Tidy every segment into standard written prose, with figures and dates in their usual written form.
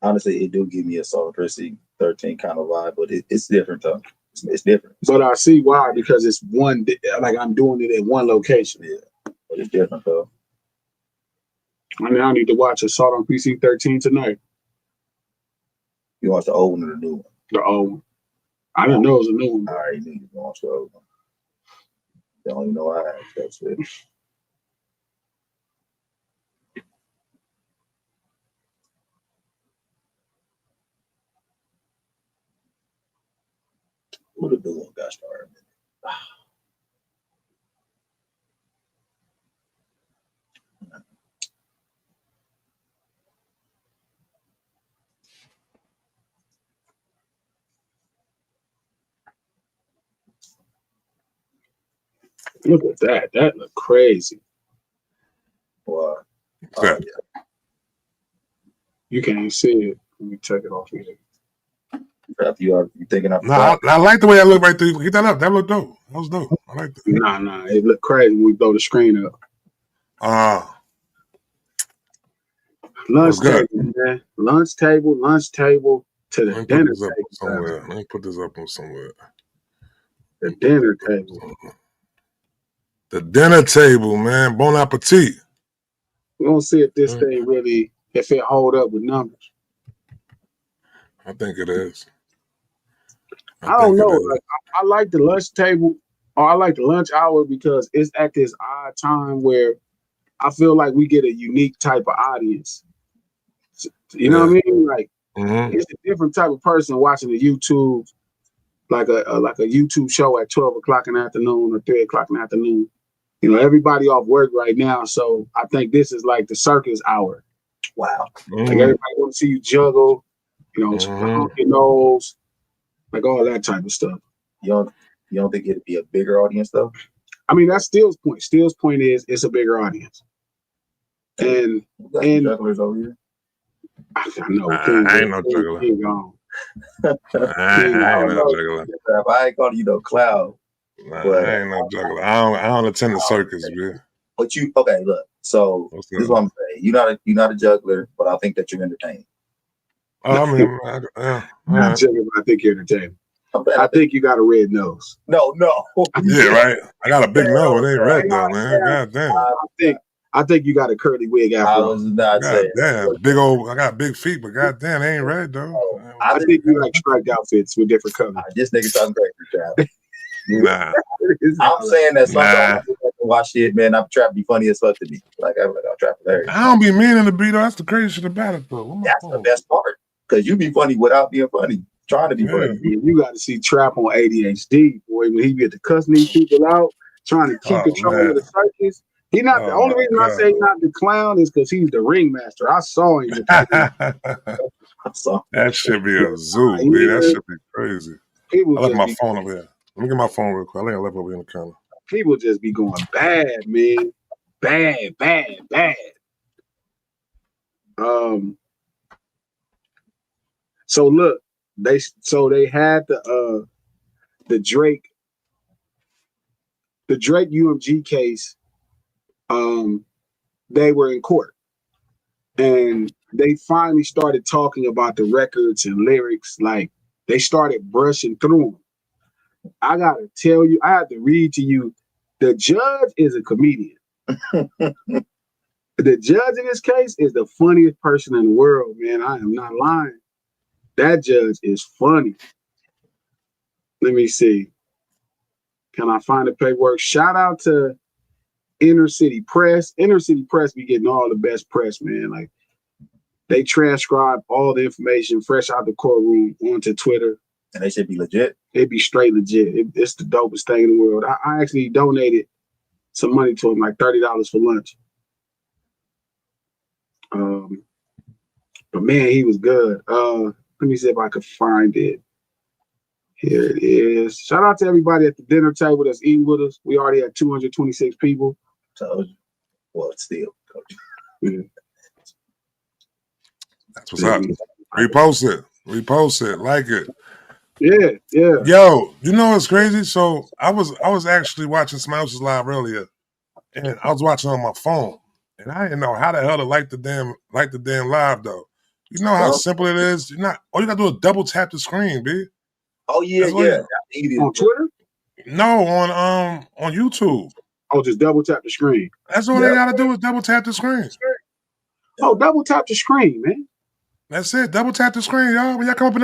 honestly, it do give me a Salt Precinct 13 kind of vibe, but it's different though. It's different. But I see why, because it's one, like I'm doing it in one location. Yeah, but it's different though. I mean, I need to watch Assault on Precinct 13 tonight. You watch the old one or the new one? The old one. I didn't know it was a new one. All right, you need to watch the old one. You don't even know how I asked that shit. What the new one got started? Look at that. That look crazy. Wow. Yeah. You can't see it. Let me take it off here. You thinking of? Nah, I like the way that looked right there. Get that up. That looked dope. That was dope. I like that. Nah. It looked crazy when we blow the screen up. Lunch table, man. Lunch table to the dinner table. Somewhere. Let me put this up on somewhere. The dinner table. The dinner table, man. Bon appetit. We're gonna see if this thing really, if it hold up with numbers. I think it is. I don't know. Like, I like the lunch table, or I like the lunch hour because it's at this odd time where I feel like we get a unique type of audience. You know what I mean? Like it's a different type of person watching the YouTube, like a YouTube show at 12 o'clock in the afternoon or 3 o'clock in the afternoon. You know, everybody off work right now, so I think this is like the circus hour. Wow. Like everybody want to see you juggle, you know, honk your nose, like all that type of stuff. You don't think it'd be a bigger audience though? I mean, that's Steele's point. Steele's point is it's a bigger audience. And jugglers over here. I know. I ain't no juggler. King gone. I ain't no juggler. I ain't calling you no clown. But I ain't no juggler. I don't attend the circus, man. But look. So this is what I'm saying. You're not a juggler, but I think that you're entertaining. I mean, I'm not juggling, but I think you're entertaining. I think you got a red nose. No. Yeah, right. I got a big nose. It ain't red though, man. God damn. I think you got a curly wig afro. I was not saying. Damn, big old. I got big feet, but goddamn, they ain't red though. I think you like striped outfits with different colors. This nigga talking crazy, Nah. I'm saying that sometimes I watch shit, man. I'm trying to be funny as fuck to me. Like I'm trying to hilarious. I don't be meaning to be though. That's the crazy shit about it though. That's the best part, because you be funny without being funny. Trying to be funny. You got to see Trap on ADHD, boy. When he get to cussing these people out, trying to keep control of the circus. He not the only reason I say not the clown is because he's the ringmaster. I saw him. That should be a zoo, man. That should be crazy. I left my phone over here. Let me get my phone real quick. I think I left over here in the corner. People just be going bad, man. Bad. So look, they had the Drake UMG case. They were in court and they finally started talking about the records and lyrics. Like they started brushing through them. I gotta tell you, I have to read to you. The judge is a comedian. The judge in this case is the funniest person in the world, man. I am not lying. That judge is funny. Let me see. Can I find the paperwork? Shout out to Inner City Press. Inner City Press be getting all the best press, man. Like they transcribe all the information fresh out the courtroom onto Twitter. And they should be legit. It'd be straight legit. It's the dopest thing in the world. I actually donated some money to him, like $30 for lunch. But man, he was good. Let me see if I could find it. Here it is. Shout out to everybody at the dinner table that's eating with us. We already had 226 people. Well, still, coach. Yeah. That's what's up. Repost it. Like it. Yeah. Yo, you know what's crazy? So I was actually watching somebody else's live earlier, and I was watching on my phone, and I didn't know how the hell to like the damn live though. You know how simple it is. All you gotta do is double tap the screen, B. Oh yeah, yeah. On Twitter? No, on YouTube. Oh, just double tap the screen. That's all they gotta do is double tap the screen. Oh, double tap the screen, man. That's it. Double tap the screen, y'all. When y'all come up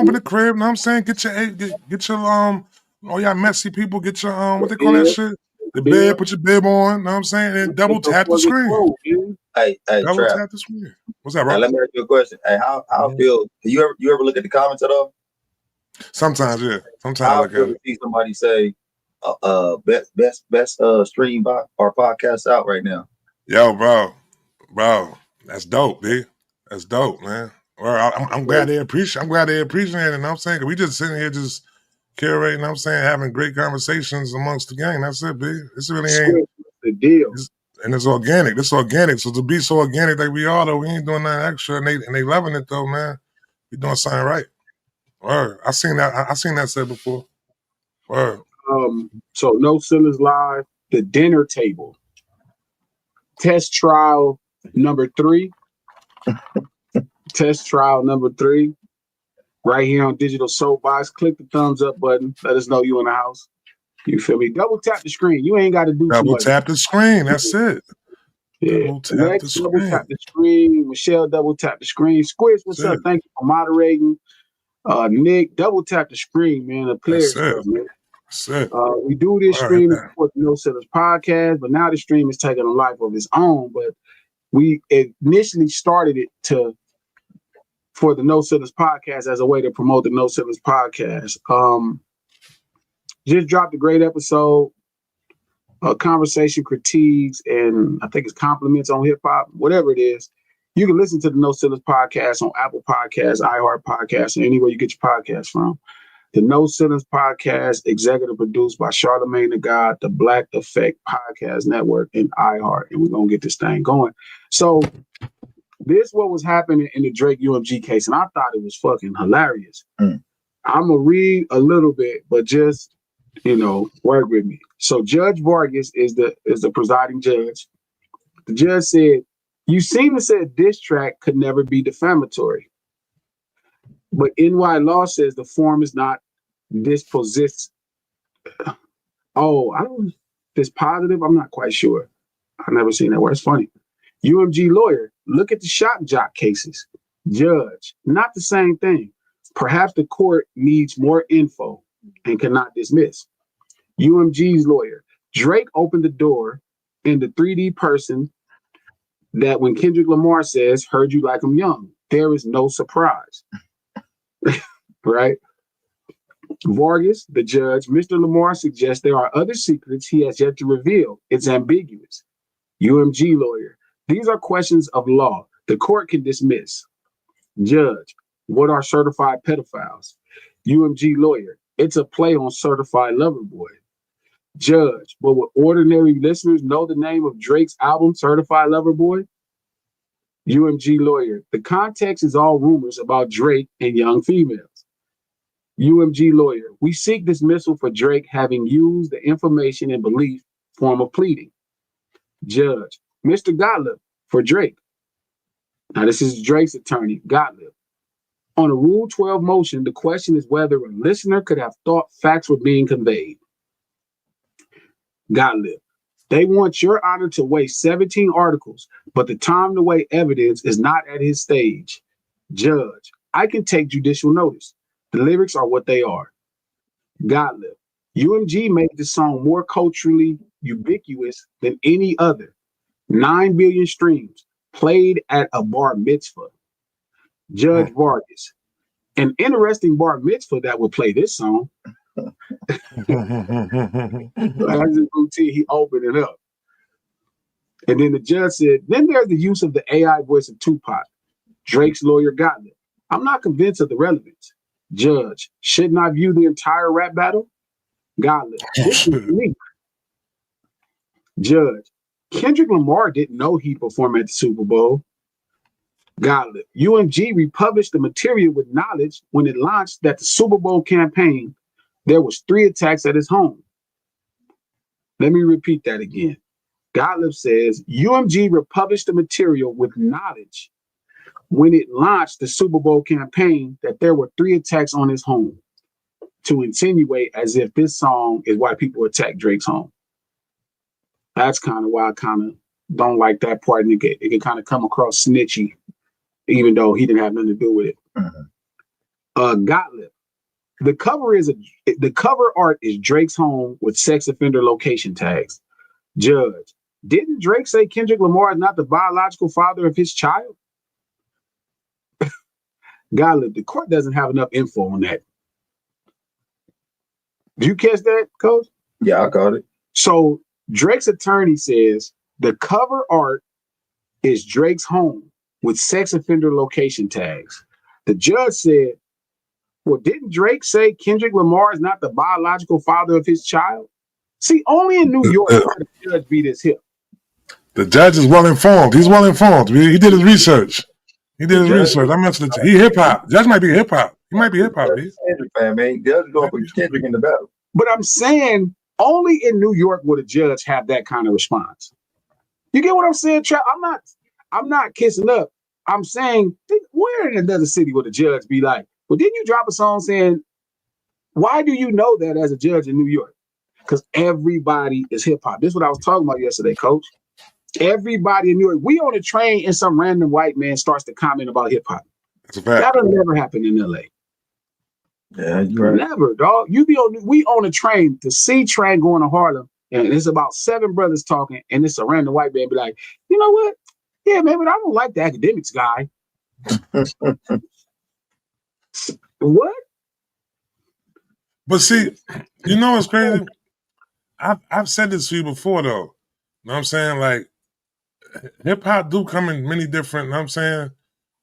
in the crib, you know what I'm saying? Get your all y'all messy people, get your what they call that shit? The bed, put your bib on, you know what I'm saying? And double tap the screen. Hey, double Trap. Tap the screen. What's that, bro? Hey, let me ask you a question. Hey, how feel? You ever look at the comments at all? Sometimes, yeah. Sometimes I look at it. See somebody say, best stream or podcast out right now. Yo, bro, that's dope, B. That's dope, man. Well, I'm glad they appreciate. I'm glad they appreciate it. You know what I'm saying? 'Cause we just sitting here just curating. You know what I'm saying? Having great conversations amongst the gang. That's it, B. This really ain't the deal. And it's organic. It's organic. So to be so organic like we are, though, we ain't doing nothing extra, and they loving it though, man. We doing something right. Word. I seen that said before. Word. So No Ceilings Live, the dinner table. Test trial number 3. Test trial number 3. Right here on Digital Soapbox. Click the thumbs up button. Let us know you in the house. You feel me? Double tap the screen. You ain't got to do double tap the screen. That's it. Yeah. Double tap the screen. Michelle, double tap the screen. Squish, what's up? Thank you for moderating. Nick, double tap the screen, man. The player stuff, man. We do this stream for the No Ceilings podcast, but now the stream is taking a life of its own. But we initially started it for the No Ceilings podcast as a way to promote the No Ceilings podcast. Just dropped a great episode, conversation critiques, and I think it's compliments on hip hop, whatever it is. You can listen to the No Ceilings podcast on Apple Podcasts, iHeart Podcasts, and anywhere you get your podcasts from. The No Ceilings podcast, executive produced by Charlamagne the God, the Black Effect Podcast Network, and iHeart. And we're going to get this thing going. So this what was happening in the Drake UMG case, and I thought it was fucking hilarious. I'm going to read a little bit, but just, work with me. So Judge Vargas is the presiding judge. The judge said, "You seem to say a diss track could never be defamatory. But NY law says the form is not dispositive." I don't. Dispositive? I'm not quite sure. I've never seen that word. It's funny. UMG lawyer, look at the shock jock cases. Judge, not the same thing. Perhaps the court needs more info and cannot dismiss. UMG's lawyer, Drake opened the door in the 3D person that when Kendrick Lamar says, "Heard you like him young," there is no surprise. Right? Vargas, the judge, Mr. Lamar suggests there are other secrets he has yet to reveal. It's ambiguous. UMG lawyer, these are questions of law. The court can dismiss. Judge, what are certified pedophiles? UMG lawyer, it's a play on certified lover boy. Judge, but would ordinary listeners know the name of Drake's album, Certified Lover Boy? UMG lawyer, the context is all rumors about Drake and young females. UMG lawyer, we seek dismissal for Drake having used the information and belief form of pleading. Judge, Mr. Gottlieb for Drake. Now this is Drake's attorney, Gottlieb. On a Rule 12 motion, the question is whether a listener could have thought facts were being conveyed. Gottlieb, they want your honor to weigh 17 articles, but the time to weigh evidence is not at his stage. Judge, I can take judicial notice. The lyrics are what they are. Gottlieb, UMG made the song more culturally ubiquitous than any other. 9 billion streams, played at a bar mitzvah. Judge Vargas, an interesting bar mitzvah that would play this song. As his routine, he opened it up. And then the judge said, then there's the use of the AI voice of Tupac. Drake's lawyer Gottlieb, I'm not convinced of the relevance. Judge, shouldn't I view the entire rap battle? Gottlieb, this is unique. Judge, Kendrick Lamar didn't know he'd perform at the Super Bowl. Gottlieb, UMG republished the material with knowledge when it launched that the Super Bowl campaign, there was 3 attacks at his home. Let me repeat that again. Gottlieb says UMG republished the material with knowledge when it launched the Super Bowl campaign that there were 3 attacks on his home to insinuate as if this song is why people attack Drake's home. That's kind of why I kind of don't like that part. And it can kind of come across snitchy, even though he didn't have nothing to do with it. Gottlieb. The cover art is Drake's home with sex offender location tags. Judge. Didn't Drake say Kendrick Lamar is not the biological father of his child? Gottlieb, the court doesn't have enough info on that. Did you catch that, Coach? Yeah, I caught it. So Drake's attorney says the cover art is Drake's home with sex offender location tags. The judge said, well, didn't Drake say Kendrick Lamar is not the biological father of his child? See, only in New York would the judge be this hip. The judge is well informed. He's well informed. He did his research. He mentioned it. He hip hop. Judge might be hip hop. He might be hip hop. Kendrick fan, man. Judge going for Kendrick in the battle. But I'm saying only in New York would a judge have that kind of response. You get what I'm saying, Trap? I'm not kissing up. I'm saying, where in another city would a judge be like, well, didn't you drop a song saying, why do you know that as a judge in New York? Because everybody is hip hop. This is what I was talking about yesterday, Coach. Everybody in New York, we on a train and some random white man starts to comment about hip hop. That's a fact. That'll never happen in LA. Yeah, you're right. Never, dog. We on a train, the C train going to Harlem, and it's about 7 brothers talking, and it's a random white man be like, you know what? Yeah, man, but I don't like the academics guy. What? But see, you know what's crazy? I've said this to you before, though. You know what I'm saying? Like, hip-hop do come in many different, you know what I'm saying,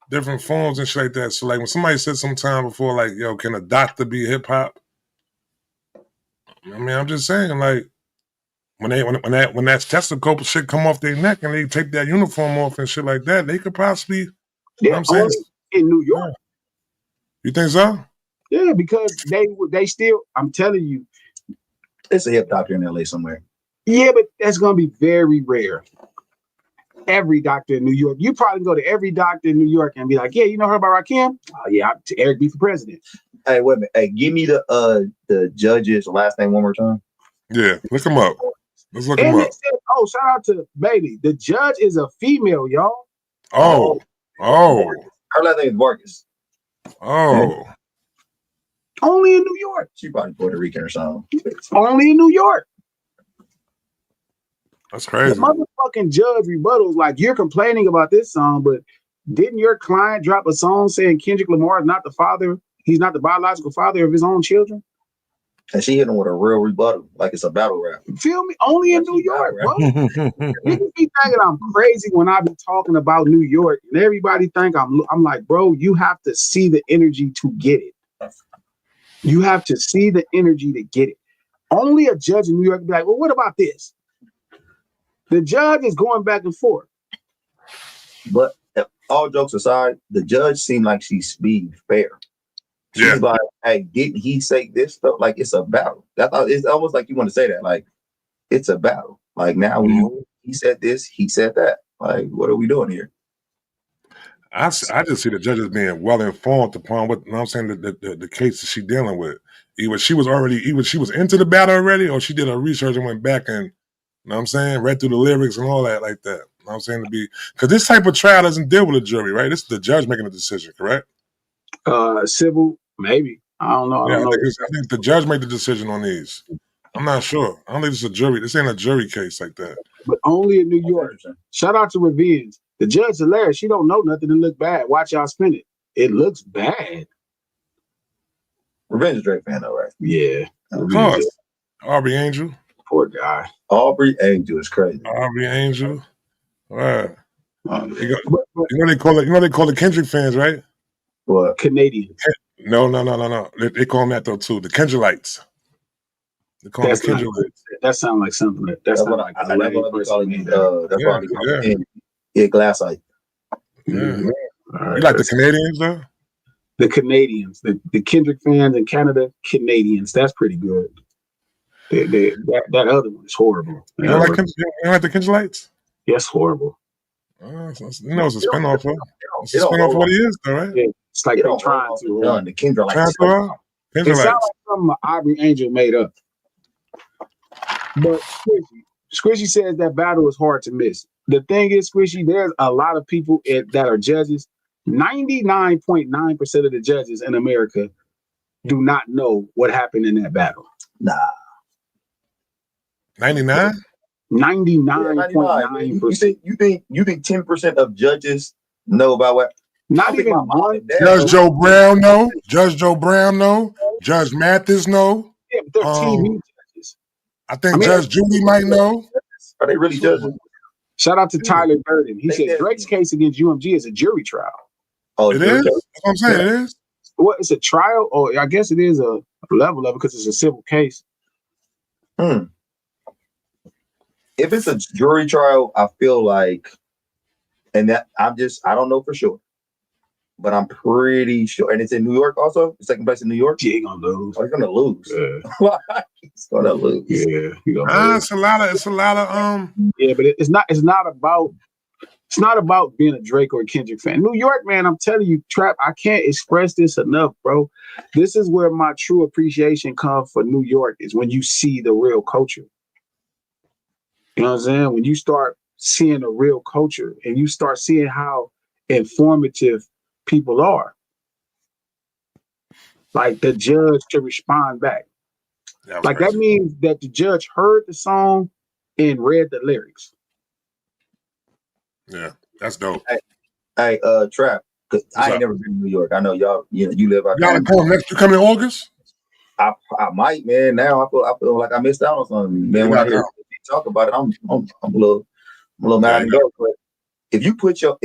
different forms and shit like that. So, like, when somebody said sometime before, like, yo, can a doctor be hip-hop? I mean, I'm just saying, like, when that stethoscope shit come off their neck and they take that uniform off and shit like that, they could possibly, you know what I'm saying? In New York. Yeah. You think so? Yeah, because they still, I'm telling you. It's a hip doctor in LA somewhere. Yeah, but that's going to be very rare. Every doctor in New York, you probably go to every doctor in New York and be like, yeah, you know her about Rakim? Oh, yeah, Eric B for president. Hey, wait a minute. Hey, give me the judge's last name one more time. Yeah, look him up. Let's look and him up. Said, oh, shout out to Bailey. The judge is a female, y'all. Oh. Her last name is Vargas. Oh. Only in New York. She probably Puerto Rican or something. Only in New York. That's crazy. The motherfucking judge rebuttals like, you're complaining about this song, but didn't your client drop a song saying Kendrick Lamar is not the father? He's not the biological father of his own children? And she hit him with a real rebuttal, like it's a battle rap. Feel me? Only in New York, bro. Niggas be thinking I'm crazy when I be talking about New York, and everybody think I'm like, bro, you have to see the energy to get it. You have to see the energy to get it. Only a judge in New York be like, well, what about this? The judge is going back and forth. But all jokes aside, the judge seemed like she's being fair. She's like, hey, didn't he say this stuff? Like, it's a battle. It's almost like you want to say that. Like, it's a battle. Like, now he said this, he said that. Like, what are we doing here? I just see the judges being well informed upon what, you know what I'm saying, the case that she's dealing with. Either she was into the battle already, or she did her research and went back and, you know what I'm saying, read through the lyrics and all that like that. You know what I'm saying? Because this type of trial doesn't deal with a jury, right? This is the judge making a decision, correct? Civil, maybe. I don't know. I think the judge made the decision on these. I'm not sure. I don't think it's a jury. This ain't a jury case like that. But only in New York. Shout out to Revenge. The judge hilarious. She don't know nothing to look bad. Watch y'all spin it. It looks bad. Revenge is Drake fan though, right? Yeah. Of course. Aubrey Angel. Poor guy. Aubrey Angel is crazy. Aubrey Angel. All right. You know they call it Kendrick fans, right? What? Canadians. No. They call them that though too. The Kendrickites. They call them Kendrickites. That sounds like something. That's what I call it. Yeah, glassite. Yeah. Right. You like the Canadians though? The Canadians, the Kendrick fans in Canada, Canadians. That's pretty good. That other one is horrible. You don't like the Kendrickites? Yes, horrible. You know, it's a spinoff of. It's a It don't spinoff of roll what off. he is, though, right? Yeah, it's like It they don't roll trying off the to. gun. The Kendra like Trying this. to It Kendra sounds likes. like something Aubrey Angel made up. But Squishy says that battle is hard to miss. The thing is, Squishy, there's a lot of people that are judges. 99.9% of the judges in America do not know what happened in that battle. Nah. 99? 99.9%. You think 10% of judges know about what? Not even one. Judge Joe Brown know. Judge Joe Brown know. Judge Mathis know. Yeah, but they're TV judges. I think Judge Judy might know. Are they really judges? Shout out to Tyler Durden. He said Drake's case against UMG is a jury trial. Oh, it is? That's what I'm saying. It is? What, it's a trial? Or I guess it is a level of it because it's a civil case. If it's a jury trial, I feel like, and that I don't know for sure, but I'm pretty sure. And it's in New York also. The second place in New York. He ain't gonna lose. Oh, he's gonna lose. Yeah. He's gonna lose. Yeah, he gonna lose. It's a lot of Yeah, but it's not about being a Drake or a Kendrick fan. New York, man, I'm telling you, Trap, I can't express this enough, bro. This is where my true appreciation comes for New York, is when you see the real culture. You know what I'm saying? When you start seeing a real culture and you start seeing how informative people are. Like the judge to respond back. Like crazy. That means that the judge heard the song and read the lyrics. Yeah, that's dope. Hey, Trap, cause I ain't never been to New York. I know y'all, you live out there. You come in August? I might, man. Now I feel like I missed out on something. Man, when I hear you talk about it, I'm a little mad and go. But if you push your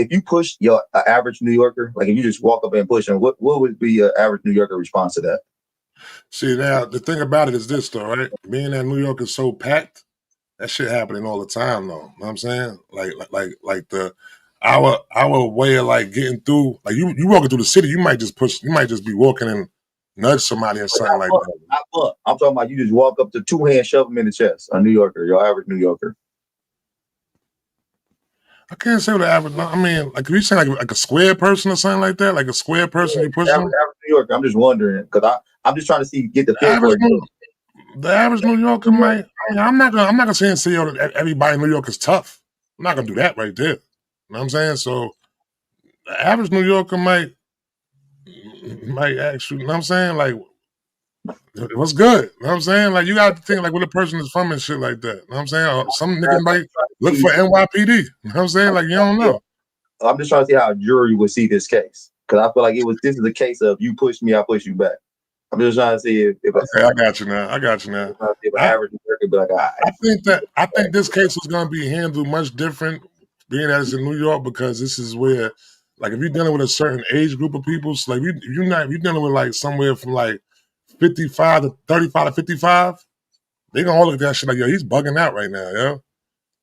average New Yorker, like if you just walk up and push them, what would be your average New Yorker response to that? See, now the thing about it is this, though, right? Being that New York is so packed, that shit happening all the time, though. You know what I'm saying? Like our way of like getting through, like you walking through the city, you might just be walking and nudge somebody or something like that. I'm talking about you just walk up to two hands, shove them in the chest. A New Yorker, your average New Yorker. I can't say what the average. I mean, like if you say like a square person or something like that, like a square person you push them. Average New Yorker. I'm just wondering because I'm just trying to get the feel. The average New Yorker might. I mean, I'm not gonna say everybody in New York is tough. I'm not gonna do that right there. You know what I'm saying? So the average New Yorker might actually. You know what I'm saying? Like, what's good? You know what I'm saying? Like, you got to think like where the person is from and shit like that. You know what I'm saying? Some nigga might look for NYPD. You know what I'm saying? Like, you don't know. I'm just trying to see how a jury would see this case because I feel like this is a case of you push me, I push you back. I'm just trying to see if okay, I got you now. If an average American be like, all right. I think this case is going to be handled much different, being that it's in New York, because this is where, like, if you're dealing with a certain age group of people, so like you're dealing with like somewhere from like 35 to 35 to 55, they gonna all look at that shit like, yo, he's bugging out right now, yo.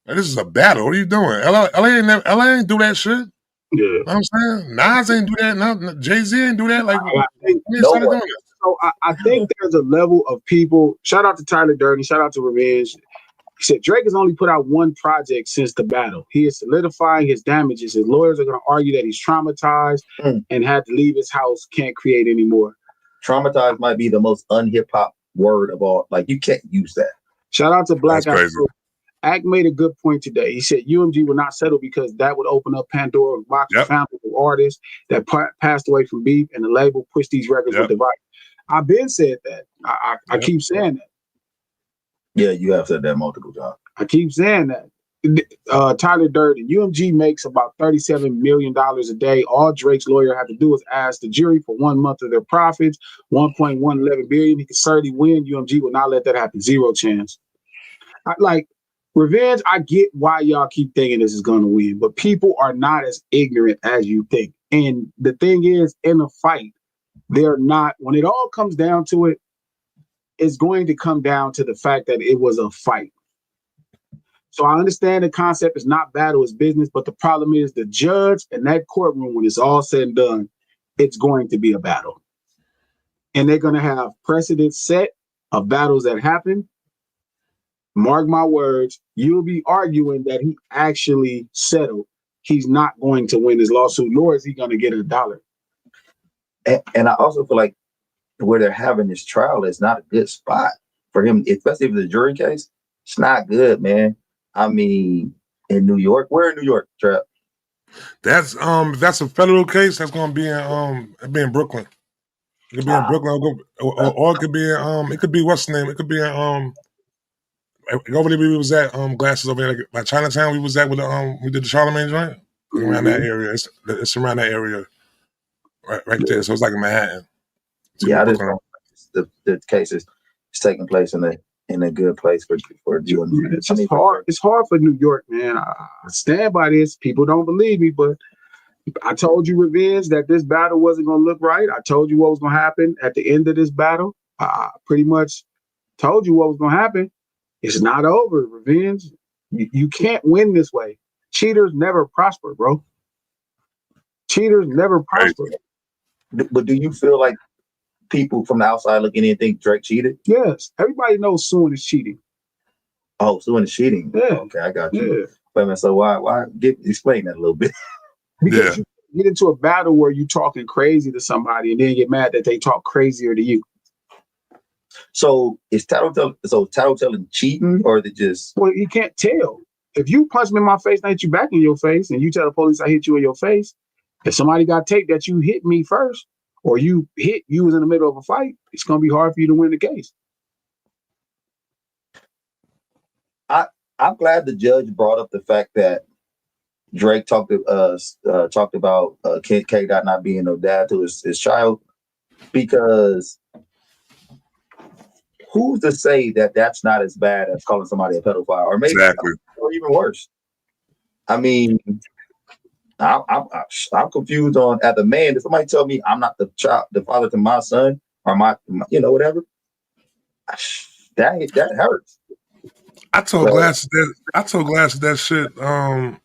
Like, this is a battle. What are you doing? LA ain't do that shit. Yeah. You know what I'm saying? Nas ain't do that. No, Jay-Z ain't do that. Like, So I think there's a level of people. Shout out to Tyler Durden. Shout out to Revenge. He said Drake has only put out one project since the battle. He is solidifying his damages. His lawyers are going to argue that he's traumatized and had to leave his house, can't create anymore. Traumatized might be the most un-hip hop word of all. Like, you can't use that. Shout out to Black Eyed. Ack made a good point today. He said UMG will not settle because that would open up Pandora's box for families of artists that passed away from beef, and the label pushed these records with divided. I've been said that. I keep saying that. Yeah, you have said that multiple times. I keep saying that. Tyler Durden, UMG makes about $37 million a day. All Drake's lawyer have to do is ask the jury for 1 month of their profits, 1.111 billion. He can certainly win. UMG will not let that happen. Zero chance. Revenge, I get why y'all keep thinking this is going to win, but people are not as ignorant as you think. And the thing is, in a fight, they're not, when it all comes down to it, it's going to come down to the fact that it was a fight. So I understand the concept is not battle, it's business, but the problem is the judge in that courtroom, when it's all said and done, it's going to be a battle. And they're going to have precedent set of battles that happen. Mark my words, you'll be arguing that he actually settled he's not going to win this lawsuit, nor is he going to get $1. And I also feel like where they're having this trial is not a good spot for him, especially if it's a jury case. It's not good, man. I mean, in New York, where in New York, Trap? That's a federal case. That's gonna be in Brooklyn. It could be in Brooklyn, or it could be it could be what's the name? It could be in over there we was at Glasses over there by Chinatown. We was at with we did the Charlemagne joint. Around that area. It's around that area, right there. So it's like in Manhattan. I just the case is taking place in a good place for UMG. It's just hard. It's hard for New York, man. I stand by this. People don't believe me, but I told you, Revenge, that this battle wasn't going to look right. I told you what was going to happen at the end of this battle. I pretty much told you what was going to happen. It's not over, Revenge. You can't win this way. Cheaters never prosper, bro. Cheaters never prosper. But do you feel like people from the outside looking in and think Drake cheated? Yes. Everybody knows suing is cheating. Oh, suing is cheating. Yeah. Okay, I got you. Yeah. Wait a minute. So why explain that a little bit? Because you get into a battle where you're talking crazy to somebody and then get mad that they talk crazier to you. So is tattletale cheating, or is it just? Well, you can't tell. If you punch me in my face and I hit you back in your face, and you tell the police I hit you in your face, if somebody got tape that you hit me first, or you was in the middle of a fight, it's gonna be hard for you to win the case. I'm glad the judge brought up the fact that Drake talked about K Dot not being no dad to his child, because who's to say that that's not as bad as calling somebody a pedophile, or maybe or even worse? I mean, I'm confused on, as a man, if somebody tell me I'm not the father to my son, or my whatever, that hurts. I told Glasses that shit a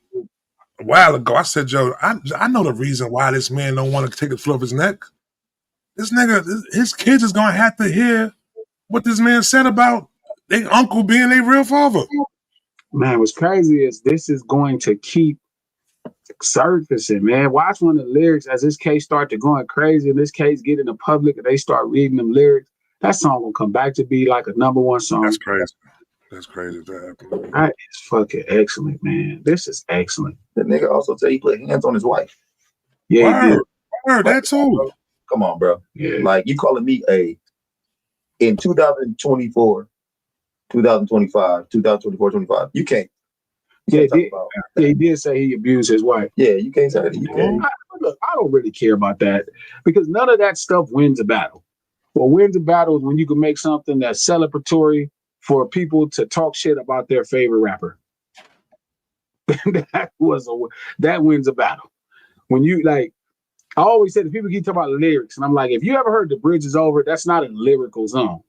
while ago. I said, Joe, I know the reason why this man don't want to take the foot off his neck. This nigga, his kids is gonna have to hear what this man said about their uncle being their real father. Man, what's crazy is this is going to keep surfacing, man. Watch when the lyrics, as this case start to going crazy, and this case get in the public and they start reading them lyrics, that song will come back to be like a #1 song. That's crazy. That's crazy. That is fucking excellent, man. This is excellent. The nigga also said he put hands on his wife. Yeah, he did. Word, that too. Come on, bro. Yeah. Like, you calling me in 2024, 2025, 2024-25, you can't. Yeah, he did say he abused his wife. Yeah, you can't say that. You can't. Look, I don't really care about that, because none of that stuff wins a battle. What wins a battle is when you can make something that's celebratory for people to talk shit about their favorite rapper. that wins a battle. When you, like, I always say, the people keep talking about lyrics, and I'm like, if you ever heard The Bridge Is Over, that's not a lyrical song.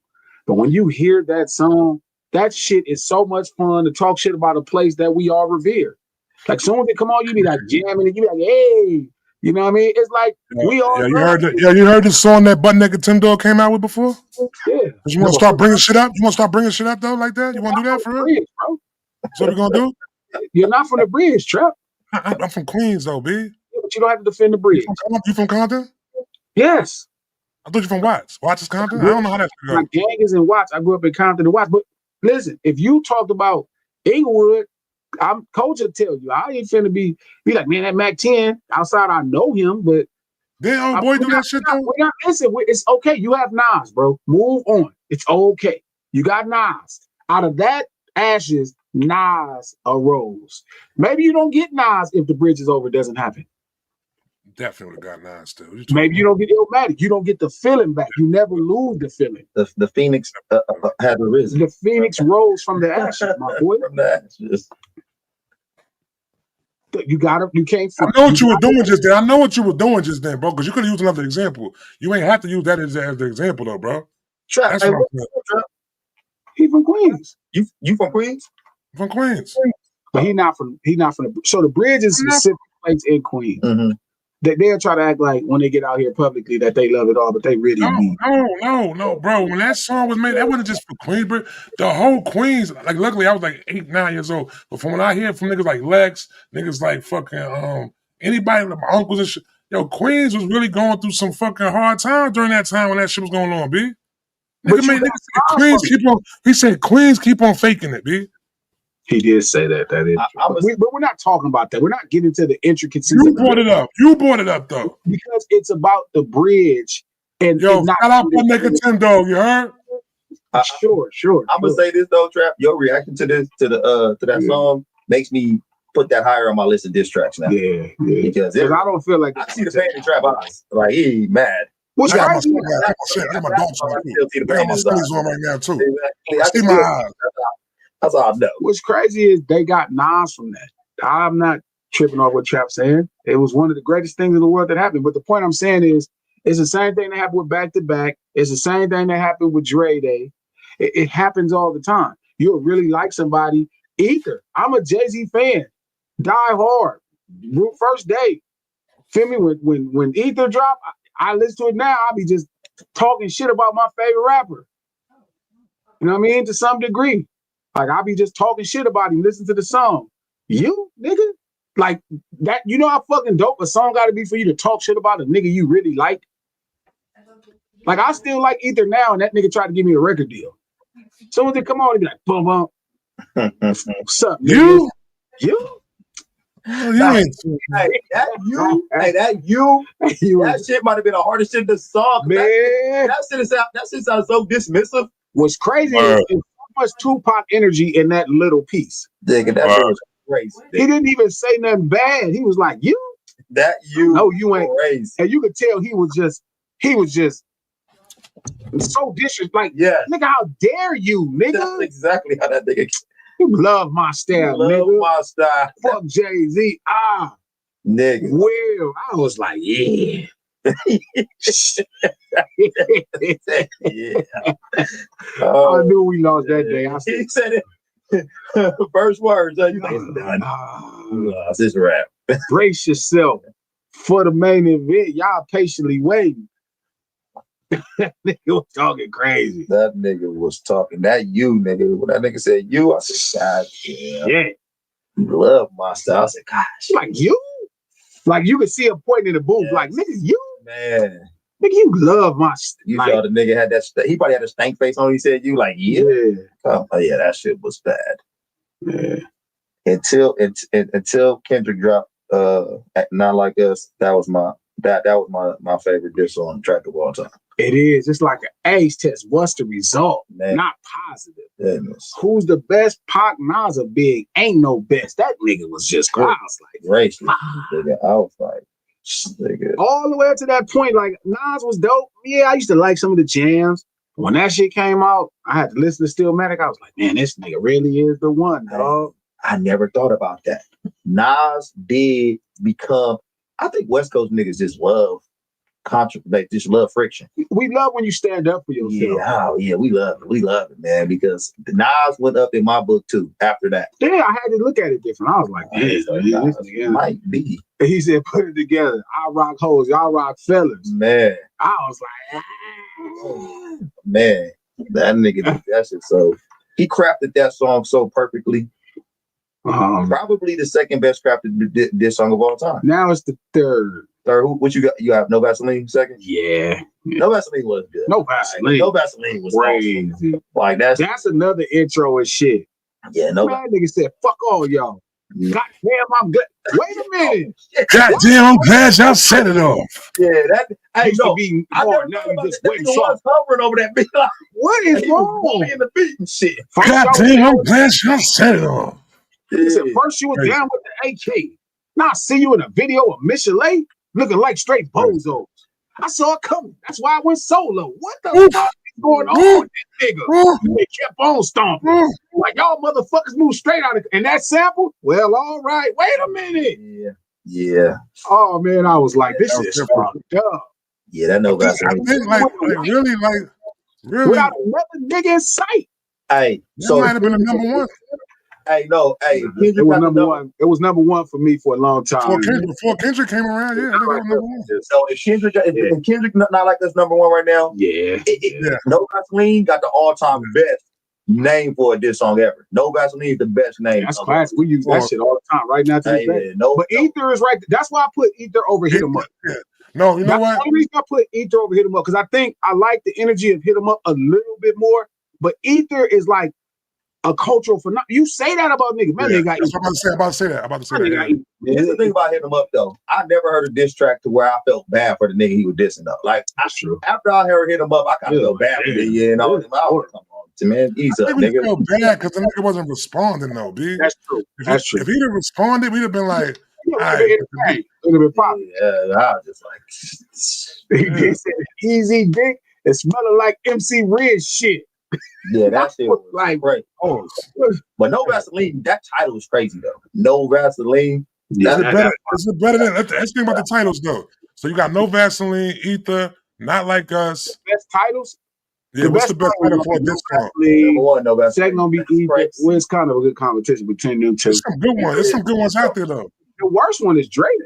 But when you hear that song, that shit is so much fun to talk shit about a place that we all revere. Like, soon as they come on, you be like jamming, and you be like, hey, you know what I mean? It's like we all. Yeah, you heard the song that Butt Naked Tim Dog came out with before? Yeah. You want to start bringing shit up? You want to start bringing shit up though, like that? You want to do that for real? Bridge, bro. That's what we gonna do? You're not from the Bridge, Trap. I'm from Queens though, B. Yeah, but you don't have to defend the Bridge. You from Compton? Yes. I thought you from Watts. Watts is Compton? I don't know how that's going. My gang is in Watts. I grew up in Compton and Watts. But listen, if you talked about Inglewood, I'm Coach will tell you, I ain't finna be like, man, that Mac 10 outside, I know him, but then old boy do that shit though. Listen, it's okay. You have Nas, bro. Move on. It's okay. You got Nas. Out of that ashes, Nas arose. Maybe you don't get Nas if The Bridge Is Over doesn't happen. Definitely would have got Nas still. Maybe you don't get Illmatic. You don't get the feeling back. You never lose the feeling. The Phoenix had arisen. The Phoenix rose from the ashes, my boy. From the ashes. You can't. I know what you were doing just then. I know what you were doing just then, bro. Because you could have used another example. You ain't have to use that as the example, though, bro. Trap. Hey, he from Queens. You from Queens? From Queens. But he not from the. So The Bridge is a specific place in Queens. Mm-hmm. they'll try to act like when they get out here publicly that they love it all, but they really be. No, bro. When that song was made, that wasn't just for Queens, bro. The whole Queens, like, luckily I was like 8, 9 years old. But from when I hear from niggas like Lex, niggas like fucking anybody, like my uncles and shit, yo, Queens was really going through some fucking hard times during that time when that shit was going on, B. Nigga said Queens keep on. He said Queens keep on faking it, B. He did say that. That is, but we're not talking about that. We're not getting into the intricacies. You brought it up. You brought it up though, because it's about the bridge. And yo, shout out for nigga Tim Dog. You heard? Sure. I'm gonna say this though, Trap. Your reaction to this, to that song, makes me put that higher on my list of diss tracks now. Yeah. Because I don't feel like I see the pain in Trap eyes. Like he aind What's I got crazy? my dogs on too. I got my sleeves on right now too. Exactly. I see my eyes. That's all I know. What's crazy is they got Nas from that. I'm not tripping off what Trap's saying. It was one of the greatest things in the world that happened. But the point I'm saying is, it's the same thing that happened with Back to Back. It's the same thing that happened with Dre Day. It happens all the time. You'll really like somebody. Ether. I'm a Jay-Z fan. Die hard. First day. Feel me? When Ether dropped, I listen to it now. I'll be just talking shit about my favorite rapper. You know what I mean? To some degree. Like, I'll be just talking shit about him, listen to the song. You, nigga? Like, that, you know how fucking dope a song gotta be for you to talk shit about a nigga you really like? Like, I still like Ether now, and that nigga tried to give me a record deal. Someone would come on and be like, boom, boom. What's up, nigga? You? Oh, you ain't that shit might have been the hardest shit in the song. Man. That shit sounds so dismissive. What's crazy is so much Tupac energy in that little piece. Nigga, that shit was crazy. He didn't even say nothing bad. He was like, you? That you? No, you ain't. Crazy. And you could tell he was just so disrespectful. Like, nigga, how dare you, nigga? That's exactly how that nigga. You love my style, nigga. My style. Fuck Jay-Z. Nigga. Well, I was like, yeah. I knew we lost that day. I said, he said it. First words. You like, it's this rap. Brace yourself for the main event. Y'all patiently waiting. That nigga was talking crazy. That nigga was talking. That you, nigga. When that nigga said you, I said, God damn. Yeah. Love my style. I said, gosh. Like you? Like you could see a point in the booth. Yes. Like, nigga, you? Man. Nigga, you love my style. You saw the nigga had that, he probably had a stank face on. He said, you like, yeah. Oh, yeah, that shit was bad. Yeah. Until Kendrick dropped Not Like Us, that was my favorite diss on track of all time. It is. It's like an age test. What's the result? Man. Not positive. Goodness. Who's the best? Pac, Nas a big. Ain't no best. That nigga was just crazy. Like, nigga, I was like, nigga. All the way up to that point, like, Nas was dope. Yeah, I used to like some of the jams. When that shit came out, I had to listen to Stillmatic. I was like, man, this nigga really is the one, dog. I never thought about that. Nas did become, I think West Coast niggas just love just love friction. We love when you stand up for yourself. Yeah, we love it, man, because the Nas went up in my book too after that. Yeah, I had to look at it different. I was like, this nigga might be. And he said, put it together. I rock hoes, y'all rock fellas. Man. I was like, man, that nigga did that shit. So he crafted that song so perfectly. Probably the second best crafted diss song of all time. Now it's the third. What you got? You have No Vaseline second? Yeah. No Vaseline was good. No Vaseline. No Vaseline was crazy. Awesome. Like that's another intro and shit. Yeah, no. Man, nigga said, fuck all y'all. God damn, I'm good. Wait a minute. God damn, I'm glad y'all set it off. Yeah, that I used to be hard. Now you just wait soft. Hovering over that beat. Like, what is wrong? In the beat and shit. God damn, I'm glad y'all set it off. He said, first you were down with the AK. Now I see you in a video of Michelet looking like straight bozos. I saw it coming. That's why I went solo. What the fuck is going on with this nigga? They kept on stomping. Like, y'all motherfuckers move straight out of it. And that sample? Well, all right. Wait a minute. Yeah. Oh, man, I was like, this is fucked up. Yeah, that No Vaseline. Really. Without another nigga in sight. Hey, so might have been a number one. Hey, no, hey, it was number one. It was number one for me for a long time. Before Kendrick came around, yeah, I think that was number one. So if Kendrick not like us number one right now, No Vaseline got the all-time best name for a diss song ever. No Vaseline is the best name. That's classic. We use that shit all the time right now to this day. But Ether is right. That's why I put Ether over Hit 'Em Up. Yeah. No, you know what? The only reason I put Ether over Hit 'Em Up, because I think I like the energy of Hit 'Em Up a little bit more, but Ether is like a cultural phenomenon. You say that about niggas, man. They got. That's what I'm about to say that. Here's the thing about Hit 'Em Up though. I never heard a diss track to where I felt bad for the nigga he was dissing though. Like that's true. After I heard Hit 'Em Up, I kind of felt bad for the come on, man. Ease up, nigga. I felt bad because the nigga wasn't responding though, B. That's true. If he'd have responded, we'd have been like, all right. It would have been popping. Yeah, I was just like, he said, easy dick and smelling like MC Red shit. Yeah, that shit was like great. Oh, but No Vaseline, that title is crazy though. No Vaseline. That's better than let's think about the titles though. So you got No Vaseline, Ether, Not Like Us. Best titles? Yeah, what's the best title for this song? Number one, No Vaseline. Second gonna be Ether. Well, it's kind of a good competition between them two. There's some good ones. There's some good ones out there though. The worst one is Drake.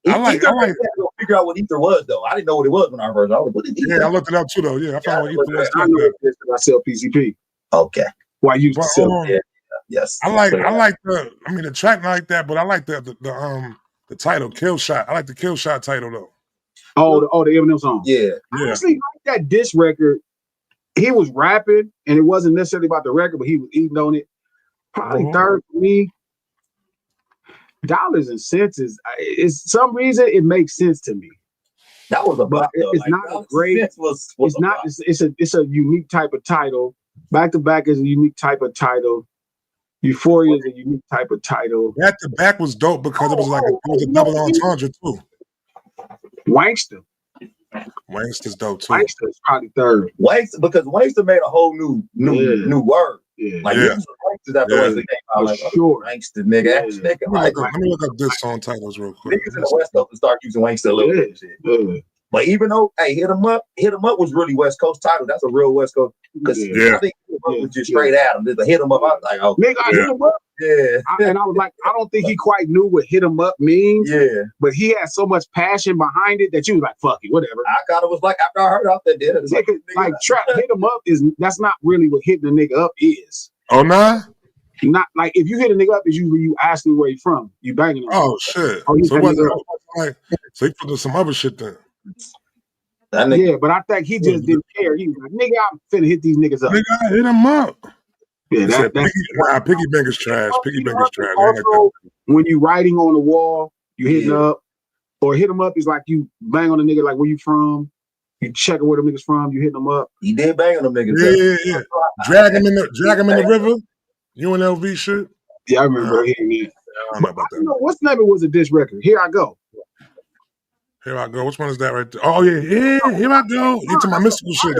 I like figure out what Ether was though. I didn't know what it was when I first. I was like, what is Ether? Yeah, I looked it up too though. Yeah, I found what Ether was. I know it I sell PCP. Okay. Why you used to sell? Yes. I like the track like that, but I like the title Kill Shot. I like the Kill Shot title though. Oh, the Eminem song. Yeah. I actually like that diss record. He was rapping, and it wasn't necessarily about the record, but he was eating on it. Probably third for me. Dollars and cents is some reason it makes sense to me. That was it's not a great. It's not. It's a unique type of title. Back to Back is a unique type of title. Euphoria is a unique type of title. Back to Back was dope because it was like a double entendre too. Wankster. Wankster's dope too. Wankster's probably third. Because Wankster made a whole new word. Yeah. Like this was Wankster after Wankster came out. Like Wankster, nigga. Let me look up this song titles real quick. Niggas in the West Coast start using Wankster a little bit. Shit. But even though, Hit 'Em Up was really West Coast title. That's a real West Coast. Because I think Hit 'Em Up was just straight at him. There's a Hit 'Em Up. I was like, oh, nigga, I hit him up. Yeah. And I was like, I don't think he quite knew what Hit 'Em Up means. Yeah. But he had so much passion behind it that you was like, fuck it, whatever. I kind of was like, after I heard off that, it's like trap Hit 'Em Up that's not really what hitting a nigga up is. Oh, nah? Not like if you hit a nigga up, is usually you asking where you from. You banging him. Oh, shit. So he put some other shit there. Yeah, but I think he just didn't care. He was like, nigga, I'm finna hit these niggas up. Nigga, I hit him up. Yeah, Piggy Bank is trash. Piggy Bank is trash. Also, when you writing on the wall, you hitting up, or Hit 'Em Up is like you bang on a nigga like where you from. You checking where them niggas from. You hitting them up. He did bang on them niggas. Yeah. Drag him in the river. UNLV shit. Yeah, I remember hearing that. I don't know about that. What's the name of it was a diss record? Here I Go. Here I Go. Which one is that right there? Oh yeah. Here I go. Into my mystical shit.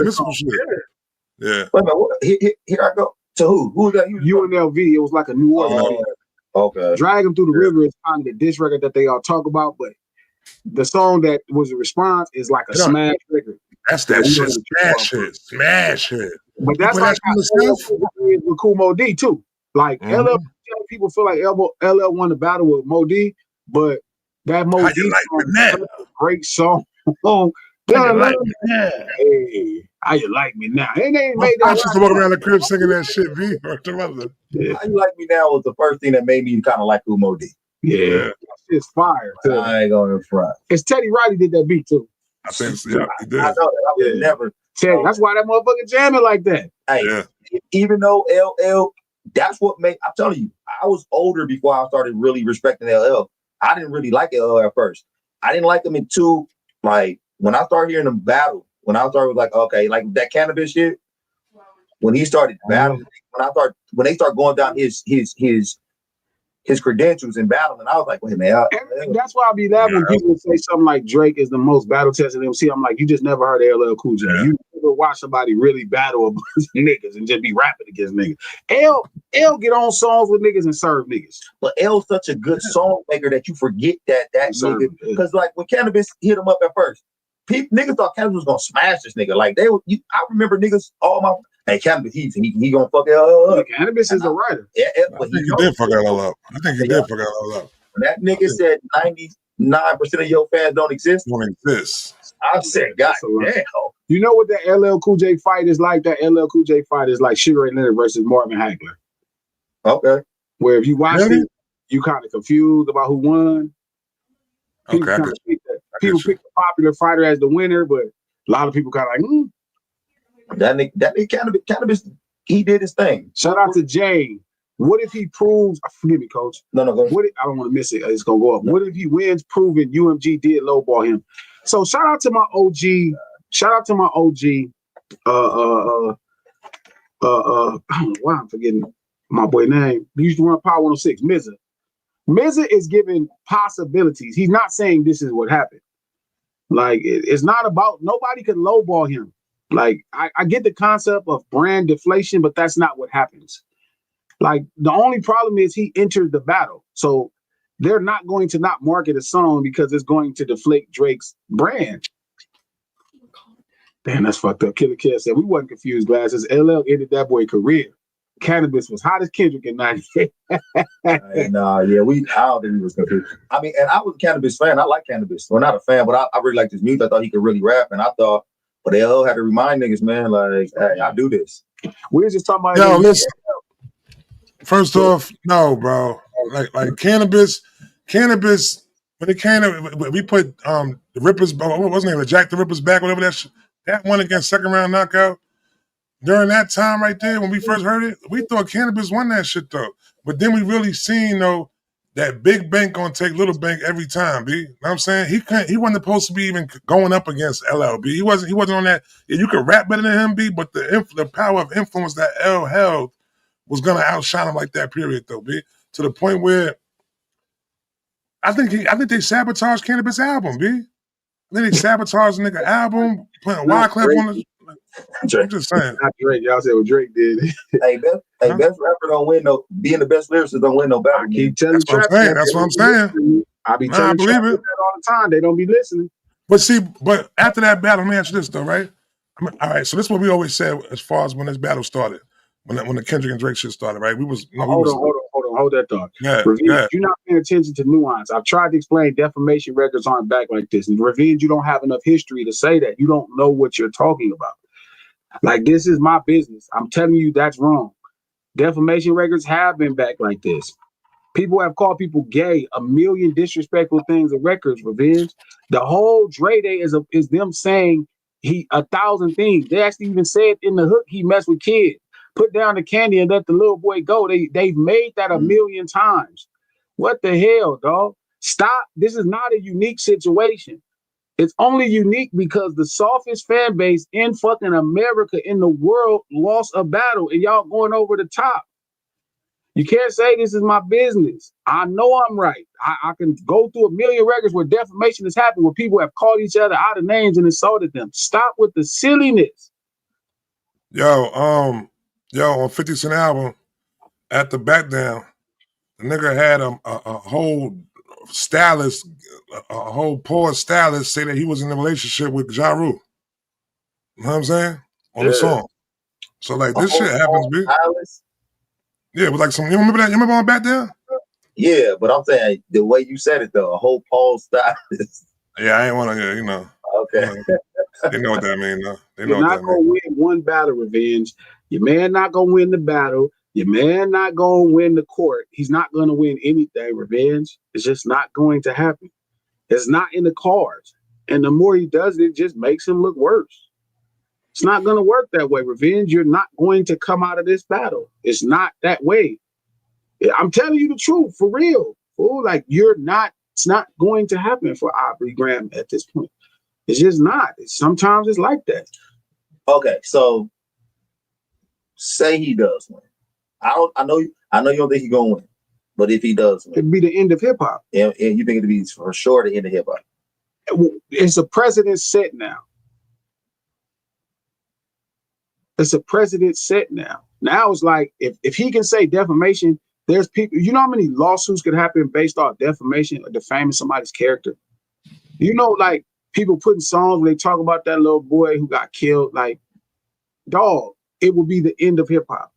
Yeah. Wait a minute. Here I go. To who? Who was that? UNLV. It was like a New Orleans. Okay. Drag Him Through the River is kind of the diss record that they all talk about, but the song that was a response is like a smash record. That's that shit. Smash hit. But that's like with Cool Mo D too. Like LL, people feel like LL won the battle with Mo D, but that Mo D is a great song. How you like me now? Hey, how you like me now? And they made that. I used to walk around the crib singing that shit. How You Like Me Now was the first thing that made me kind of like Cool Mo D. Yeah, that shit's fire. I ain't going in front. It's Teddy Riley did that beat too. I think he did. I know that. I would never. Teddy, that's why that motherfucker jamming like that. Hey, even though LL, that's what made. I'm telling you, I was older before I started really respecting LL. I didn't really like LL at first. I didn't like him until like when I started hearing him battle. When I started like, okay, like that cannabis shit. When he started battling, when they start going down his credentials in battling, I was like, wait, man. That's why I be laughing when people say something like Drake is the most battle tested MC. I'm like, you just never heard LL Cool J. You never watch somebody really battle a bunch of niggas and just be rapping against niggas. L get on songs with niggas and serve niggas. But L's such a good song maker that you forget that nigga. Because like when Cannabis hit him up at first, niggas thought Cannabis was gonna smash this nigga. Like I remember niggas, Hey, Cannabis, he gonna fuck LL up. Cannabis is a writer. Yeah, I think he did fuck LL up. I think he did fuck LL up. When that nigga said 99% of your fans don't exist, I said, God damn. You know what that LL Cool J fight is like? That LL Cool J fight is like Sugar Ray Leonard versus Marvin Hagler. Okay. Where if you watch it, you kind of confused about who won. People Okay, people pick the popular fighter as the winner, but a lot of people kind of like, That nigga Cannabis, he did his thing. Shout out to Jay. What if he proves? Forgive me, coach. No, go ahead. I don't want to miss it. It's gonna go up. No. What if he wins, proving UMG did lowball him? So shout out to my OG. Shout out to my OG. I don't know why I'm forgetting my boy name. He used to run Power 106. Mizza. Mizza is giving possibilities. He's not saying this is what happened. Like it's not about nobody can lowball him. Like I get the concept of brand deflation, but that's not what happens. Like the only problem is he entered the battle. So they're not going to not market a song because it's going to deflate Drake's brand. Damn, that's fucked up. Killer Kill said we wasn't confused, glasses. LL ended that boy career. Cannabis was hot as Kendrick in 98. I don't think he was confused. I mean, and I was a Cannabis fan. I like Cannabis. Well, not a fan, but I really like his music. I thought he could really rap, and I thought, but LL had to remind niggas, man, like, hey, I do this. We were just talking about. Yo, listen. First off, no, bro. Like Cannabis. When it came to, we put the Rippers. What was his name? Jack the Ripper's back. Whatever that one against second round knockout. During that time right there, when we first heard it, we thought Cannabis won that shit though. But then we really seen though that big bank gonna take little bank every time, B. You know what I'm saying? He wasn't supposed to be even going up against LL, B. He wasn't on that. Yeah, you could rap better than him, B, but the power of influence that L held was gonna outshine him like that period though, B. To the point where I think they sabotaged Cannabis album, B. Then they sabotaged the nigga album, putting Wyclef on the. I'm just saying. Not Drake. Y'all said what Drake did. Best rapper don't win no. Being the best lyricist don't win no battle. I keep telling That's what I'm saying. I be telling believe it all the time. They don't be listening. But after that battle, let me ask you this though, right? All right. So this is what we always said as far as when this battle started, when the Kendrick and Drake shit started, right? Hold that thought. Yeah, Revenge, you're not paying attention to nuance. I've tried to explain defamation records aren't back like this. And Revenge, you don't have enough history to say that. You don't know what you're talking about. Like, this is my business. I'm telling you that's wrong. Defamation records have been back like this. People have called people gay, a million disrespectful things in records, Revenge. The whole Dre Day is them saying 1,000 things. They actually even said in the hook he messed with kids. Put down the candy and let the little boy go. They've made that a million times. What the hell, dog? Stop. This is not a unique situation. It's only unique because the softest fan base in fucking America, in the world, lost a battle and y'all going over the top. You can't say this is my business. I know I'm right. I can go through a million records where defamation has happened, where people have called each other out of names and insulted them. Stop with the silliness. Yo, on 50 Cent album, at the back down, the nigga had a whole stylist, a whole poor stylist say that he was in a relationship with Ja Rule. You know what I'm saying? On the song. So like this shit happens, B. Yeah, but like some, you remember that? You remember on back there? Yeah, but I'm saying the way you said it though, a whole Paul stylist. Yeah, I ain't want to, Okay. They know what that means, though. You're not gonna win one battle, Revenge. Your man not gonna win the battle. Your man not gonna win the court. He's not gonna win anything, Revenge. It's just not going to happen. It's not in the cards. And the more he does it just makes him look worse. It's not gonna work that way, Revenge. You're not going to come out of this battle. It's not that way. I'm telling you the truth, for real. Fool. Like it's not going to happen for Aubrey Graham at this point. It's just not. Sometimes it's like that. Okay, so say he does win. I know you don't think he's gonna win, but if he does win, it'd be the end of hip hop. And you think it'd be for sure the end of hip hop? It's a precedent set now. It's a precedent set now. Now it's like if he can say defamation, there's people. You know how many lawsuits could happen based off defamation or defaming somebody's character? You know, like people putting songs where they talk about that little boy who got killed. Like, dog, it would be the end of hip hop.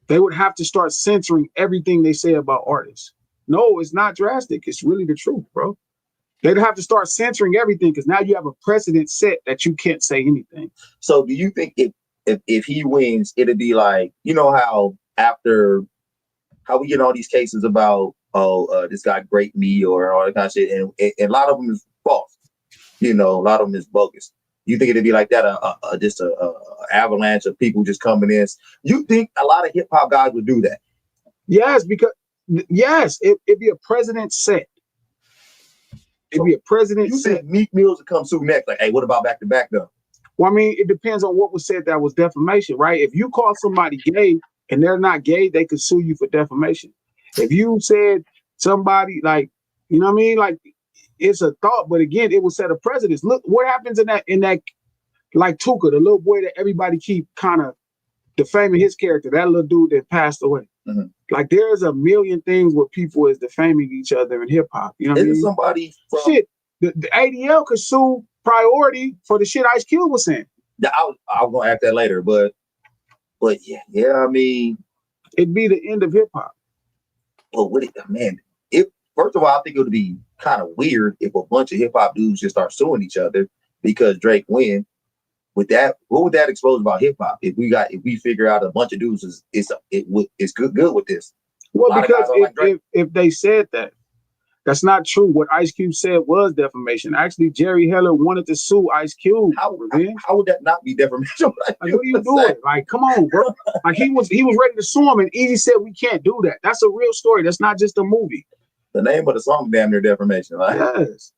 They would have to start censoring everything they say about artists. No, it's not drastic. It's really the truth, bro. They'd have to start censoring everything because now you have a precedent set that you can't say anything. So do you think if he wins, it'd be like, you know how after how we get all these cases about this guy raped me or all that kind of shit, and a lot of them is false. You know, a lot of them is bogus. You think it'd be like that? Just a avalanche of people just coming in. You think a lot of hip hop guys would do that? Yes, because it'd be a president set. It'd be a president you set. Think Meek Mills would come soon next? Like, hey, what about back to back though? Well, I mean, it depends on what was said that was defamation, right? If you call somebody gay and they're not gay, they could sue you for defamation. If you said somebody like, you know what I mean? Like, it's a thought, but again, it will set a precedent. Look what happens in that like Tuka, the little boy that everybody keep kind of defaming his character, that little dude that passed away. Mm-hmm. Like there's a million things where people is defaming each other in hip hop. You know what I mean? Somebody from shit. The ADL could sue Priority for the shit Ice Cube was saying. I was gonna ask that later, but yeah, I mean, it'd be the end of hip hop. But first of all, I think it would be kind of weird if a bunch of hip hop dudes just start suing each other because Drake win. With that, what would that expose about hip hop? If we figure out a bunch of dudes it's good with this. Well, because if they said that, that's not true. What Ice Cube said was defamation. Actually, Jerry Heller wanted to sue Ice Cube. How would that not be defamation? Like, what are you doing? Like, come on, bro. Like he was ready to sue him, and Easy said we can't do that. That's a real story. That's not just a movie. The name of the song, damn near defamation. Right? Yes.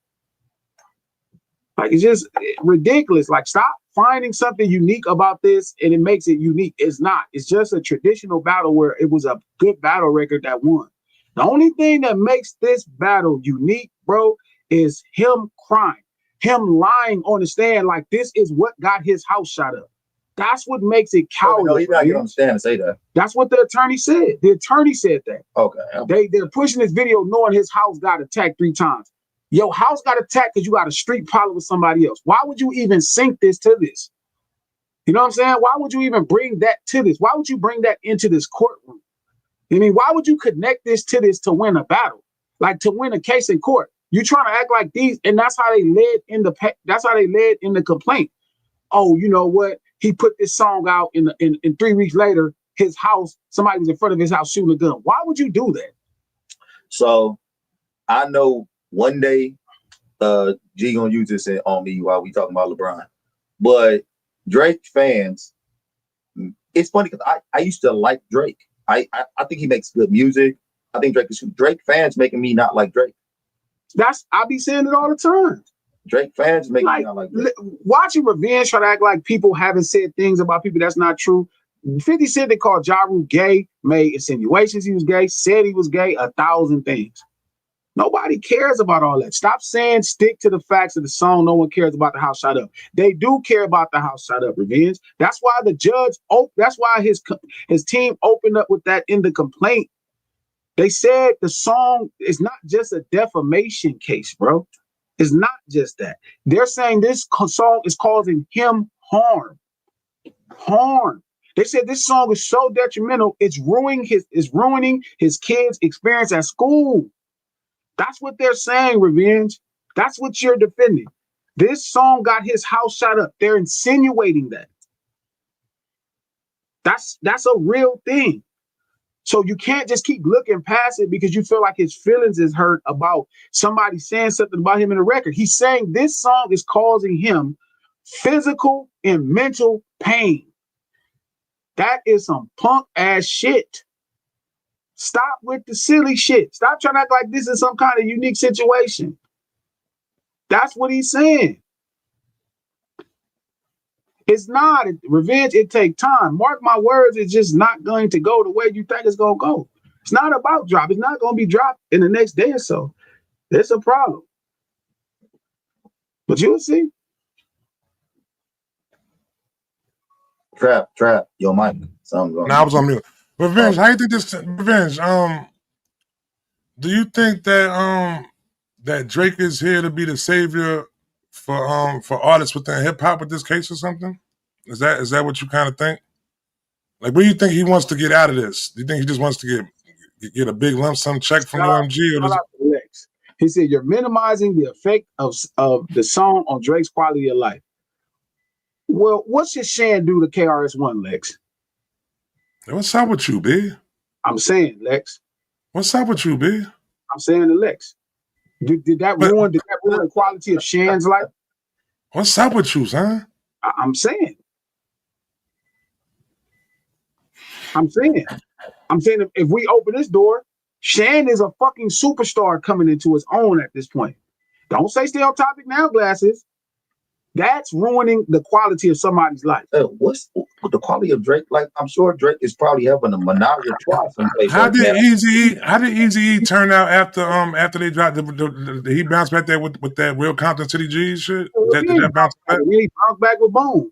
Like it's just ridiculous. Like stop finding something unique about this and it makes it unique. It's not. It's just a traditional battle where it was a good battle record that won. The only thing that makes this battle unique, bro, is him crying, him lying on the stand like this is what got his house shot up. That's what makes it cowardly. No, he's not going to stand and say that. That's what the attorney said. The attorney said that. Okay. They're pushing this video knowing his house got attacked 3 times. Your house got attacked because you got a street problem with somebody else. Why would you even sync this to this? You know what I'm saying? Why would you even bring that to this? Why would you bring that into this courtroom? I mean, why would you connect this to this to win a battle? Like to win a case in court. You trying to act like these, and that's how they led in the complaint. Oh, you know what? He put this song out in 3 weeks later, his house, somebody was in front of his house shooting a gun. Why would you do that? So I know one day G gonna use this on me while we talking about LeBron. But Drake fans, it's funny because I used to like Drake. I think he makes good music. I think Drake fans making me not like Drake. I be saying it all the time. Drake fans make me not like Drake. Watching Revenge try to act like people haven't said things about people that's not true. 50 Cent they called Ja Rule gay, made insinuations he was gay, said he was gay, 1,000 things. Nobody cares about all that. Stop saying stick to the facts of the song. No one cares about the house shot up. They do care about the house shot up, Revenge. That's why the judge, that's why his team opened up with that in the complaint. They said the song is not just a defamation case, bro. It's not just that. They're saying this song is causing him harm. Harm. They said this song is so detrimental, it's ruining his kids' experience at school. That's what they're saying, Revenge. That's what you're defending. This song got his house shot up. They're insinuating that. That's a real thing. So you can't just keep looking past it because you feel like his feelings is hurt about somebody saying something about him in the record. He's saying this song is causing him physical and mental pain. That is some punk ass shit. Stop with the silly shit. Stop trying to act like this is some kind of unique situation. That's what he's saying. It's not. Revenge, it takes time. Mark my words, it's just not going to go the way you think it's going to go. It's not about drop. It's not going to be dropped in the next day or so. It's a problem. But you'll see. Trap, your mic. Something going on. Now I was on mute. Revenge, how you think this Revenge? Do you think that that Drake is here to be the savior for artists within hip hop with this case or something? Is that what you kind of think? Like, what do you think he wants to get out of this? Do you think he just wants to get a big lump sum check from UMG? Or Lex. He said you're minimizing the effect of the song on Drake's quality of life. Well, what should Shan do to KRS-One, Lex? What's up with you, B? I'm saying, Lex. What's up with you, B? I'm saying to Lex. Did that ruin the quality of Shan's life? What's up with you, son? I'm saying if we open this door, Shan is a fucking superstar coming into his own at this point. Don't say stay on topic now, Glasses. That's ruining the quality of somebody's life. What's the quality of Drake? Like, I'm sure Drake is probably having a maniacal twice. How did Eazy-E turn out after they dropped he bounced back there with that Real Compton City G shit? Did that bounce back? He bounced back with Boom.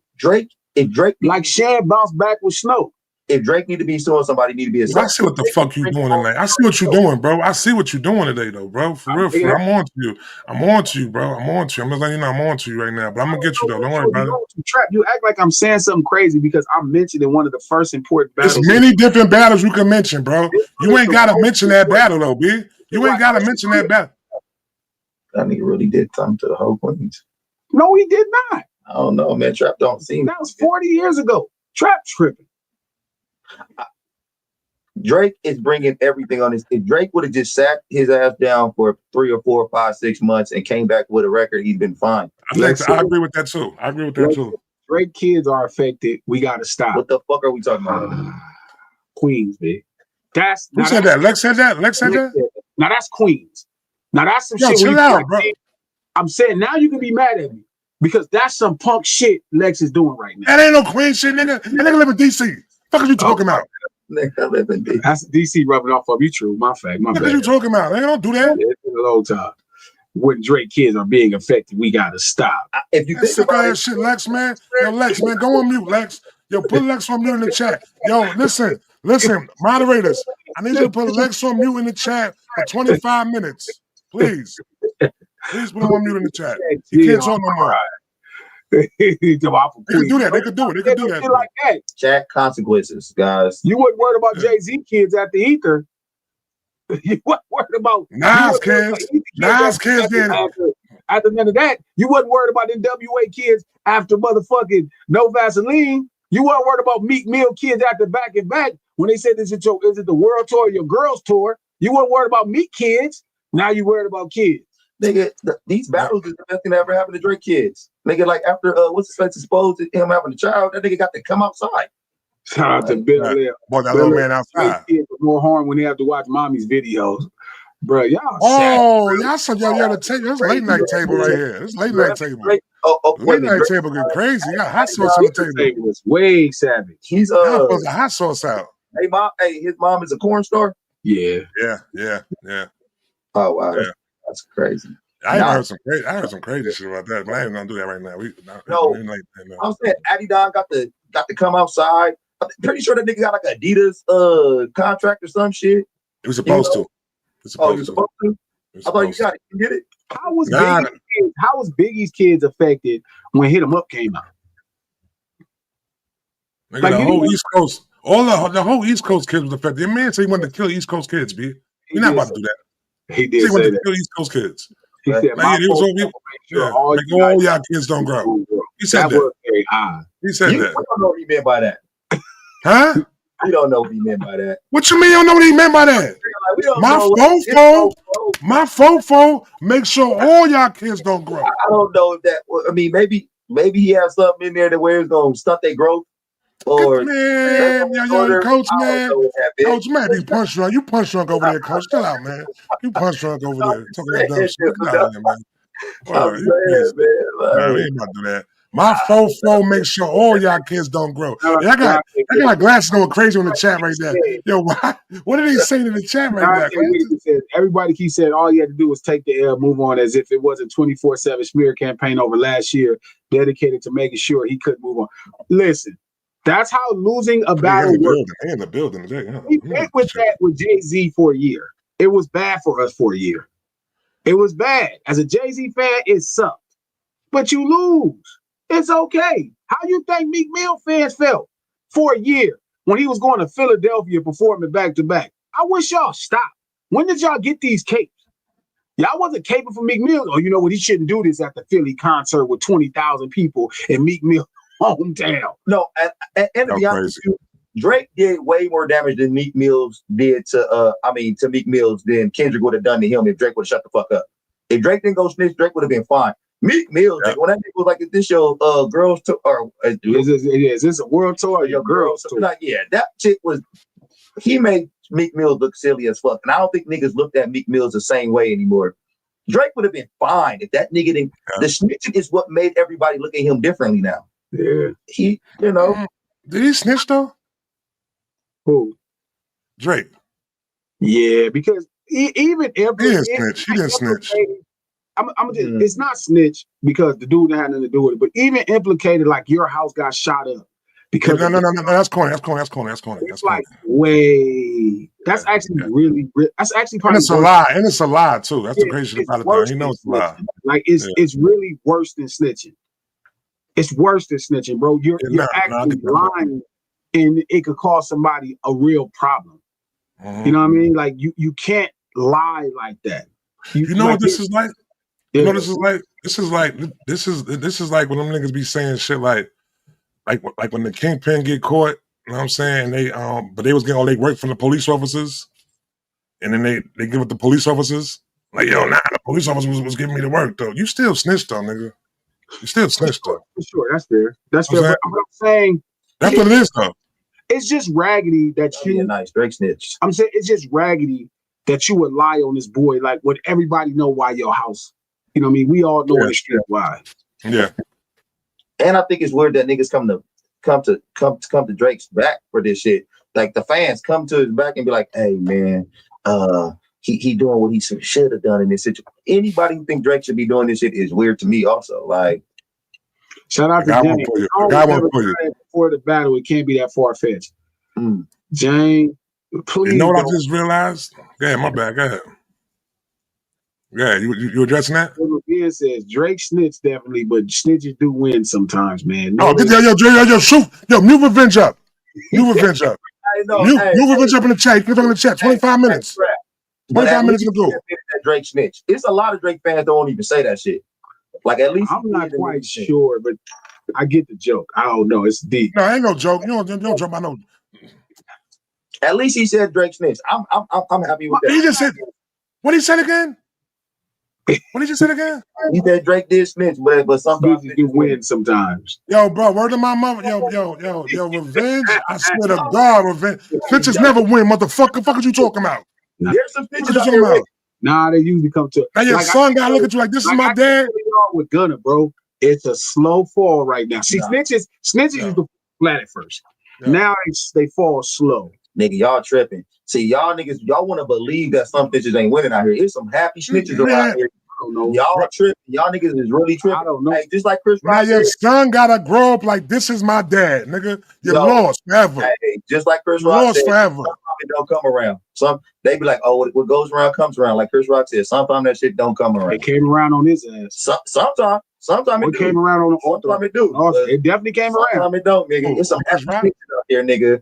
If Drake like Shan bounced back with Snow. If Drake need to be suing somebody, need to be a. I see what the fuck you doing tonight. I see what you're doing, bro. I see what you're doing today, though, bro. For real. I'm on to you. I'm on to you, bro. I'm on to you. I'm just letting you know I'm on to you right now. But I'm gonna get you though. Don't worry about it. Trap. You act like I'm saying something crazy because I'm mentioning one of the first important battles. There's many different battles you can mention, bro. You ain't gotta mention that battle though, B. You ain't gotta mention that battle. That nigga really did something to the whole Queens. No, he did not. I don't know, man. Trap don't seem. That was 40 years ago. Trap tripping. Drake is bringing everything on his. If Drake would have just sat his ass down for 3 or 4 or 5, 6 months and came back with a record, he'd been fine. I agree with that too. Drake kids are affected. We gotta stop. What the fuck are we talking about? Queens, man. Who said that? Lex said that. Lex said that. Now that's Queens. Now that's some shit. Chill out, bro. I'm saying now you can be mad at me because that's some punk shit Lex is doing right now. That ain't no Queen shit, nigga. That nigga live in DC. Fuck are you talking about? Nigga live in DC. That's DC rubbing off of you. True, my fact. My bad. What are you talking about? Nigga, don't do that. It's been a long time. When Drake kids are being affected, we gotta stop. If you think about that shit, Lex, man. Yo, Lex, man, go on mute, Lex. Yo, put Lex on mute in the chat. Yo, listen, moderators. I need you to put Lex on mute in the chat for 25 minutes. Please. Please put him on mute in the chat. He can't talk no more. They could do that. They could do it. They could do that. Like that. Chat consequences, guys. You wasn't worried about Jay-Z kids at the ether. You wasn't worried about Nas kids. Nas kids did it. After none of that, you wasn't worried about NWA kids after motherfucking No Vaseline. You weren't worried about Meek Mill kids after Back and Back when they said is it the world tour or your girls tour? You weren't worried about Meek kids. Now you worried about kids. Nigga, these battles is the best thing that ever happened to Drake kids. Nigga, like after what's his face exposed to him having a child, that nigga got to come outside. Shout out to Bill Lair. Boy, that little man outside. More harm when they have to watch mommy's videos. Bro, y'all y'all said the table. It's late night table right here. It's late night table. Late night table get crazy. You got hot sauce on the table. It's way savage. He's the hot sauce out. His mom is a corn star. Yeah. Oh wow. Yeah. That's crazy. I heard some crazy shit about that, but I ain't gonna do that right now. I'm saying Adidon got to come outside. I'm pretty sure that nigga got like Adidas contract or some shit. He was supposed to. He was supposed to? I thought you got it. You get it? How was Biggie's kids affected when Hit 'Em Up came out? Nigga, like, the whole East Coast, the whole East Coast kids was affected. Your man said he wanted to kill East Coast kids, B. You're not about to do that. He did. He wanted to kill East Coast kids. He said, all y'all kids don't grow. He said that. Was very high. He said that. I don't know what he meant by that. Huh? We don't know what he meant by that. What you mean you don't know what he meant by that? My fofo make sure all y'all kids don't grow. I don't know if that. I mean, maybe he has something in there that where it's gonna stunt their growth. Or coach, man, you punch drunk. You punch drunk over there, coach. Chill out, man. You punch drunk over there. Talking that dumb shit. Get out of there, man. We ain't about to do that. My fofo make sure all y'all kids don't grow. I got glasses going crazy on the chat right there. Yo, what are they saying in the chat right now? Everybody keeps saying all you had to do was take the L, move on, as if it wasn't 24/7 smear campaign over last year dedicated to making sure he couldn't move on. Listen. That's how losing a battle works. In the building today. We went with that with Jay-Z for a year. It was bad for us for a year. It was bad. As a Jay-Z fan, it sucked. But you lose. It's okay. How you think Meek Mill fans felt for a year when he was going to Philadelphia performing back to back? I wish y'all stopped. When did y'all get these capes? Y'all wasn't caping for Meek Mill. Oh, you know what? He shouldn't do this at the Philly concert with 20,000 people in Meek Mill hometown. No, and to be honest with you, Drake did way more damage than Meek Mills did to Meek Mills than Kendrick would have done to him if Drake would have shut the fuck up. If Drake didn't go snitch, Drake would have been fine. Meek Mills, when that nigga was like, "Is this your girls tour?" Or is this a world tour or your girls tour? Like, yeah, that shit was. He made Meek Mills look silly as fuck, and I don't think niggas looked at Meek Mills the same way anymore. Drake would have been fine if that nigga didn't. The snitching is what made everybody look at him differently now. Yeah, he, did he snitch though? Who? Drake. Yeah, because even if he didn't snitch. It's not snitch because the dude had nothing to do with it, but even implicated like your house got shot up because no, that's corny. It's like that's actually really that's actually probably it's a lie, and it's a lie too. That's the crazy shit about it. He knows it's a lie. Like it's really worse than snitching. It's worse than snitching, bro. You're actually lying, and it could cause somebody a real problem. Mm-hmm. You know what I mean? Like you can't lie like that. You know what this is like? You know, this is like when them niggas be saying shit like when the kingpin get caught, you know what I'm saying? They but they was getting all they work from the police officers, and then they give it to police officers. Like, yo, the police officers was giving me the work though. You still snitched though, nigga. You still snitched though. For sure, that's fair. That's fair. But I'm saying that's what it is though. It's just raggedy that you nice Drake snitch. I'm saying it's just raggedy that you would lie on this boy, like when everybody know why your house. You know what I mean? We all know the street why. Yeah. And I think it's weird that niggas come to Drake's back for this shit. Like the fans come to his back and be like, "Hey man, he doing what he should have done in this situation." Anybody who think Drake should be doing this shit is weird to me. Also, like, shout out to Jane. Before the battle, it can't be that far fetched. Jane, please. You know what I just realized? Yeah, my bad. Go ahead. Yeah, you addressing that? Again says Drake snitch definitely, but snitches do win sometimes, man. No, yo, shoot, mute revenge up. Mute revenge up. Mute revenge up in the chat. You can talk in the chat. 25 minutes. 25 minutes to go. That Drake snitch. It's a lot of Drake fans don't even say that shit. Like at least I'm not quite sure, but I get the joke. I don't know. It's deep. No, ain't no joke. You don't joke about no. At least he said Drake snitch. I'm happy with that. He just said what he said again. What did you say again? He said Drake did snitch, but sometimes you win sometimes. Yo, bro, word to my mother. Yo, revenge. I swear to God, revenge. Snitches never win, motherfucker. Fuck what you talking about? There's some snitches out here. Nah, they usually come to. Now your son gotta look at you like this is my dad. With Gunna, bro, it's a slow fall right now. See, snitches used to flat at first. Yeah. Now they fall slow. Nigga, y'all tripping. See, y'all niggas, y'all want to believe that some snitches ain't winning out here. There's some happy snitches around here. I don't know. Y'all tripping. Y'all niggas is really tripping. I don't know. Hey, just like Chris Rock. Now your son gotta grow up like this is my dad, nigga. You're lost forever. Hey, just like Chris Rock lost said, forever. Sometimes it don't come around. They be like, oh, what goes around comes around. Like Chris Rock said, sometimes that shit don't come around. It came around on his ass. Sometimes it came around on the Sometimes it do. It definitely came around. Sometimes it don't, nigga. It's some happy snitches out there, nigga.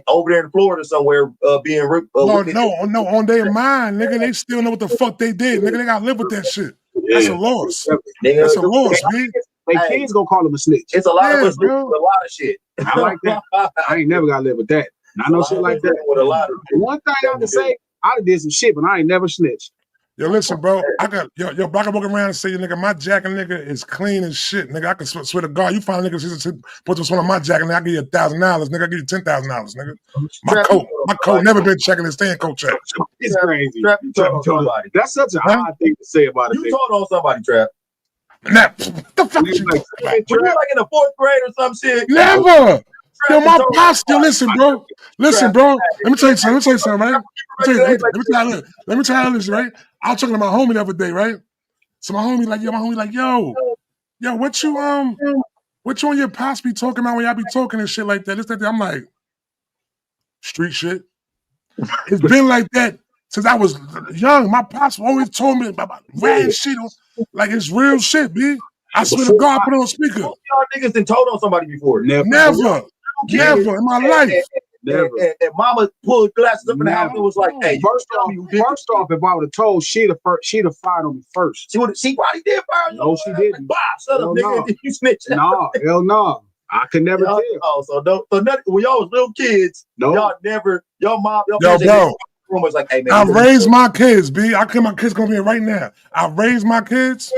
Over there in Florida somewhere, being ripped. No, on their mind, nigga. They still know what the fuck they did, nigga. They gotta live with that shit. Yeah. That's a loss. Nigga, that's a loss, man. Their kids gonna call him a snitch. It's a lot of us with a lot of shit. I like that. I ain't never gotta live with that. I know shit like that. With a lot of one thing I can say, I done did some shit, but I ain't never snitched. Yo, listen, bro. I can walk around and say, nigga, my jacket, nigga, is clean as shit, nigga. I can swear to God, you find a nigga put this one on my jacket, nigga, I give you $1,000, nigga. I give you $10,000, nigga. My coat never been checking his staying coat check. It's crazy. That's such an odd thing to say about it. You told on somebody, Trap. Nah, the fuck you like in the 4th grade or some shit. Never. Yo, my pops still listen, bro. Listen, bro. Let me tell you something, right? Let me tell you this, right? I was talking to my homie the other day, right? So my homie like, yo, what you and your pops be talking about when y'all be talking and shit like that? This, that. I'm like, street shit. It's been like that since I was young. My pops always told me about rad shit. Like it's real shit, B. I swear to God, put it on speaker. Y'all niggas done told on somebody before. Never in my life. And mama pulled glasses up in the house and was like, "Hey, first off, if I would have told, she'd have fired on me first. She probably did fire you. No, she didn't. Bah, shut up, nigga. You snitch. No, hell no. I could never tell. Oh, so nothing, when y'all was little kids, y'all never, your mom, bro. Was like, hey, man, I raised my kids, B. I my kids come here right now. I raised my kids.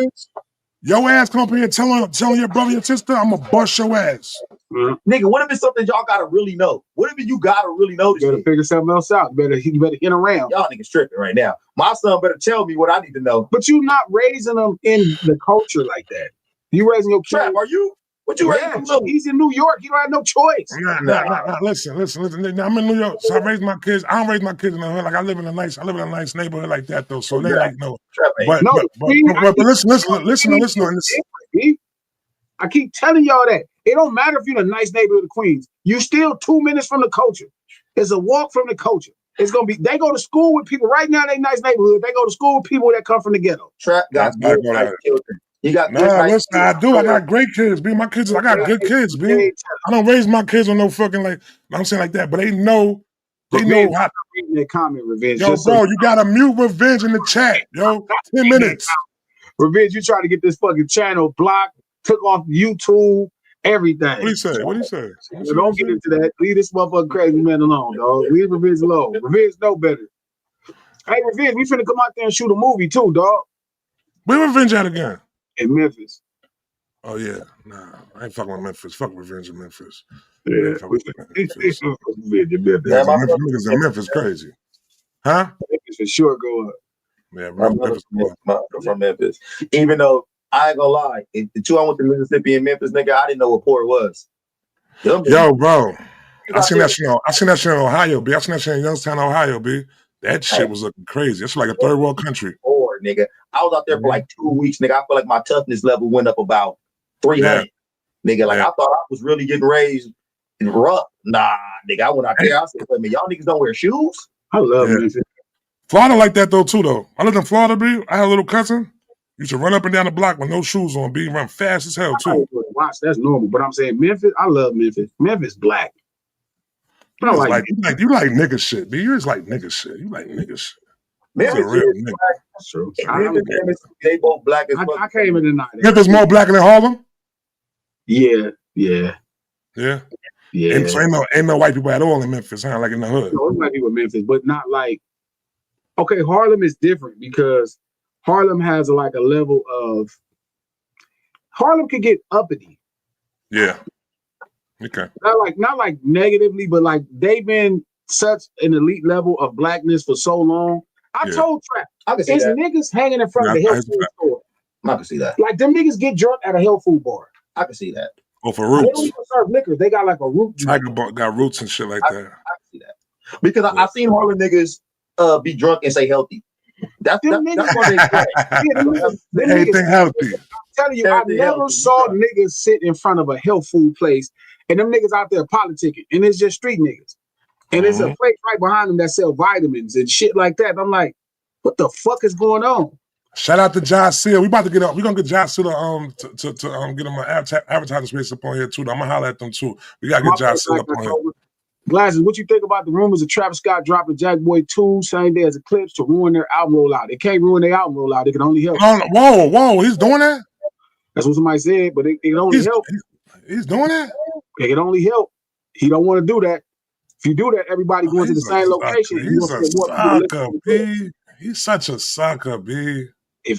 Your ass come up here telling your brother and sister, I'm gonna bust your ass. Nigga, what if it's something y'all gotta really know? What if you gotta really know this? You better figure something else out. You better hit around. Y'all niggas tripping right now. My son better tell me what I need to know. But you not raising them in the culture like that. You raising your Trap, are you? What you raising them? He's in New York. You don't have no choice. Nah. Listen. I'm in New York, so I raise my kids. I don't raise my kids in the hood. Like I live in a nice neighborhood like that though. So they like no. But listen. I keep telling y'all that. It don't matter if you're in a nice neighborhood of Queens. You still 2 minutes from the culture. It's a walk from the culture. It's gonna be. They go to school with people right now. They nice neighborhood. They go to school with people that come from the ghetto. Trap got good nice children. You got listen, I do. I got great kids, B. My kids, I got good kids, B. I don't raise my kids on no fucking I'm saying like that, but they know how to read that comment, Revenge. Yo, bro, you gotta mute Revenge in the chat, yo. 10 minutes. Revenge, you try to get this fucking channel blocked, took off YouTube, everything. What do you say? Don't get into that. Leave this motherfucking crazy man alone, dog. Leave Revenge alone. Revenge know better. Hey, Revenge, we finna come out there and shoot a movie too, dog. Where Revenge at again? In Memphis. Oh yeah, nah, I ain't fucking with Memphis. Fuck Revenge in Memphis. Yeah, Memphis in Memphis, crazy, huh? Memphis for sure go up. Yeah, Memphis from Memphis. Even though I ain't gonna lie, the two I went to Mississippi and Memphis, nigga, I didn't know what port was. Yo, bro, I seen that shit in Ohio, B. I seen that shit in Youngstown, Ohio, B. That shit was looking crazy. It's like a third world country. Nigga, I was out there for like 2 weeks, nigga. I feel like my toughness level went up about 300. Nigga, like I thought I was really getting raised rough. Nah, nigga, I went out there. I said, wait a minute, y'all niggas don't wear shoes? I love it. Florida like that though too, though. I lived in Florida, B. I had a little cousin. Used to run up and down the block with no shoes on, B. Run fast as hell too. Watch, that's normal. But I'm saying Memphis, I love Memphis. Memphis black. You like nigga shit, B. You just like nigga shit. You like nigga shit. Memphis real nigga. That's true. They both black as fuck. I came in tonight. Memphis more black than Harlem? Yeah. And so ain't no white people at all in Memphis, huh? Like in the hood. No, white people in Memphis, but not like. Okay, Harlem is different because Harlem has like a level of. Harlem could get uppity. Yeah. Okay. Not like negatively, but like they've been such an elite level of blackness for so long. I told Trap, it's niggas hanging in front of the health food store. I can see that. Like them niggas get drunk at a health food bar. I can see that. Or for roots. They don't even serve liquor. They got like a root. Tiger got roots and shit like that. I can see that. Because I seen Harlem niggas be drunk and say healthy. That's what they say. Anything healthy. I'm telling you, I never saw niggas sit in front of a health food place and them niggas out there politicking. And it's just street niggas. And there's a place right behind them that sell vitamins and shit like that. And I'm like, what the fuck is going on? Shout out to Josh Seal. We about to get up. We're gonna get Josh Seal to get him an advertising space up on here too. I'm gonna holler at them too. We gotta get Josh Seal up on here. Glasses, what you think about the rumors of Travis Scott dropping Jack Boy 2 same day as Eclipse to ruin their album rollout? They can't ruin their album rollout. It can only help. Whoa, he's doing that? That's what somebody said, but it only help. He's doing that? It can only help. He don't want to do that. If you do that, everybody going to the same location. He's a sucker, B. He's such a sucker, B.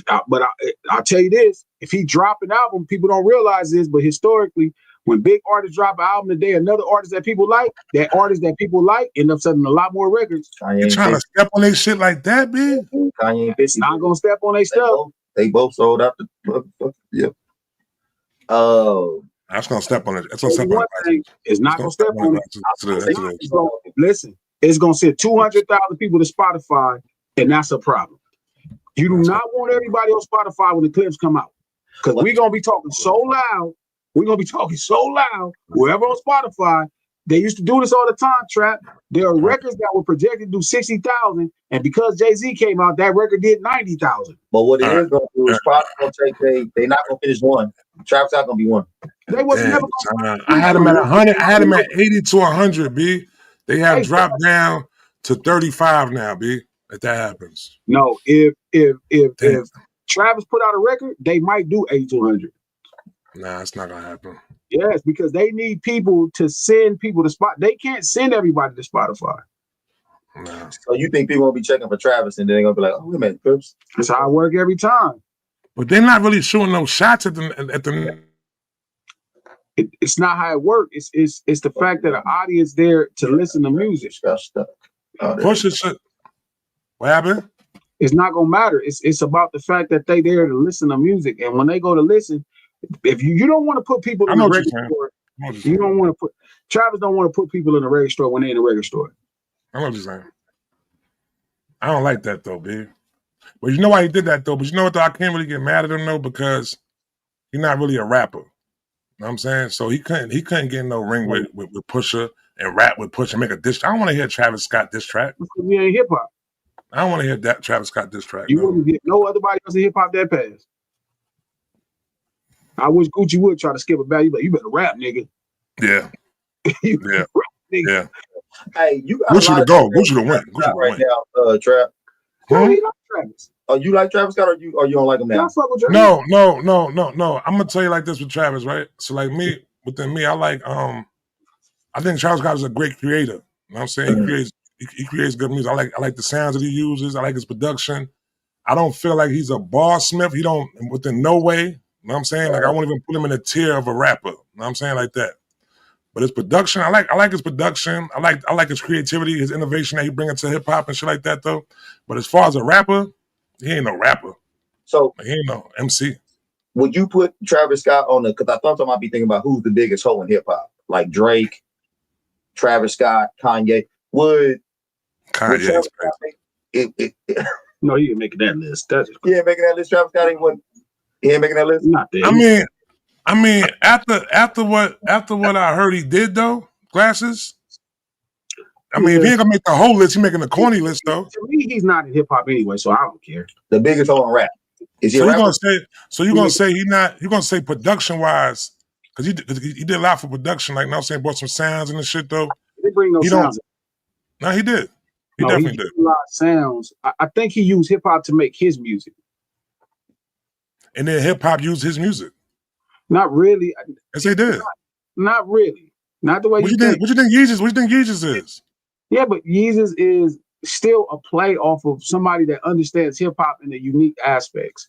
I'll tell you this: if he drop an album, people don't realize this, but historically, when big artists drop an album today, another artist that people like, that artist that people like, end up selling a lot more records. You trying to step on their shit like that, B? Kanye it's not gonna step on their stuff. They both sold out. Yep. That's gonna step on it. It's gonna step on it. It's not gonna step on it. Listen, it's gonna send 200,000 people to Spotify, and that's a problem. You do not want everybody on Spotify when the clips come out, because we're gonna be talking so loud. We're gonna be talking so loud. Whoever on Spotify, They used to do this all the time, Trap. There are records that were projected to do 60,000, and because Jay-Z came out, that record did 90,000. But what it is going to do is probably going to take they not going to finish one. Travis Scott going to be one. They was never I had him at 100. I had him at 80 to 100, B. They have dropped down to 35 now, B. If that happens. No, if Travis put out a record, they might do 80 to 100. Nah, it's not gonna happen. Yes, because they need people to send people to Spotify. They can't send everybody to Spotify. Nah. So you think people will be checking for Travis and then they're gonna be like, "Oh, wait a minute, Crips." That's how I work every time. But they're not really shooting no shots at the. It's not how it works. It's the fact that an audience there to listen to music. Got stuck. Push it. What happened? It's not gonna matter. It's about the fact that they there to listen to music, and when they go to listen, if you don't want to put people in the record store, you don't want to put Travis don't want to put people in the record store when they're in the record store. I know what you're saying. I don't like that though, B. But you know why he did that though? But you know what though? I can't really get mad at him though because he's not really a rapper. You know what I'm saying? So he couldn't get in no ring with Pusha and rap with Pusha and make a diss track. I don't want to hear Travis Scott diss track. You ain't hip hop. I don't want to hear that Travis Scott diss track. You wouldn't get no other body else in hip hop that pass. I wish Gucci would try to skip a battle. You better rap, nigga. Yeah. Yeah. Rap, nigga. Yeah. Hey, you got Gucci to go. Gucci to win. Gucci right now, Trap. Huh? You like Travis? Oh, you like Travis Scott or you don't like him now? No. I'm gonna tell you like this with Travis, right? So like within me, I like I think Travis Scott is a great creator. You know what I'm saying? He creates good music. I like the sounds that he uses. I like his production. I don't feel like he's a bar smith. He don't within no way. You know what I'm saying? Like I won't even put him in a tier of a rapper. You know what I'm saying? Like that. But his production, I like his production. I like his creativity, his innovation that he brings to hip hop and shit like that though. But as far as a rapper, he ain't no rapper. So he ain't no MC. Would you put Travis Scott on the? Because I thought I might be thinking about who's the biggest hoe in hip hop, like Drake, Travis Scott, Kanye. Would Travis Scott no, he ain't making that list. That's he ain't making that list. Travis Scott he ain't making that list. Not there. I mean, after what I heard he did though, Glasses. I mean, if he ain't gonna make the whole list, he's making the corny list though. To me, he's not in hip hop anyway, so I don't care. The biggest hoe in rap. Is he so you're gonna say he not? You're gonna say production wise because he did a lot for production. Like, you know what I'm saying, brought some sounds and shit though. He didn't bring no sounds. No, he did. He definitely did. A lot of sounds. I think he used hip hop to make his music. And then hip hop used his music. Not really. Yes, they did. Not really. Not the way you think. What you think Yeezus is? Yeah, but Yeezus is still a play off of somebody that understands hip hop in the unique aspects.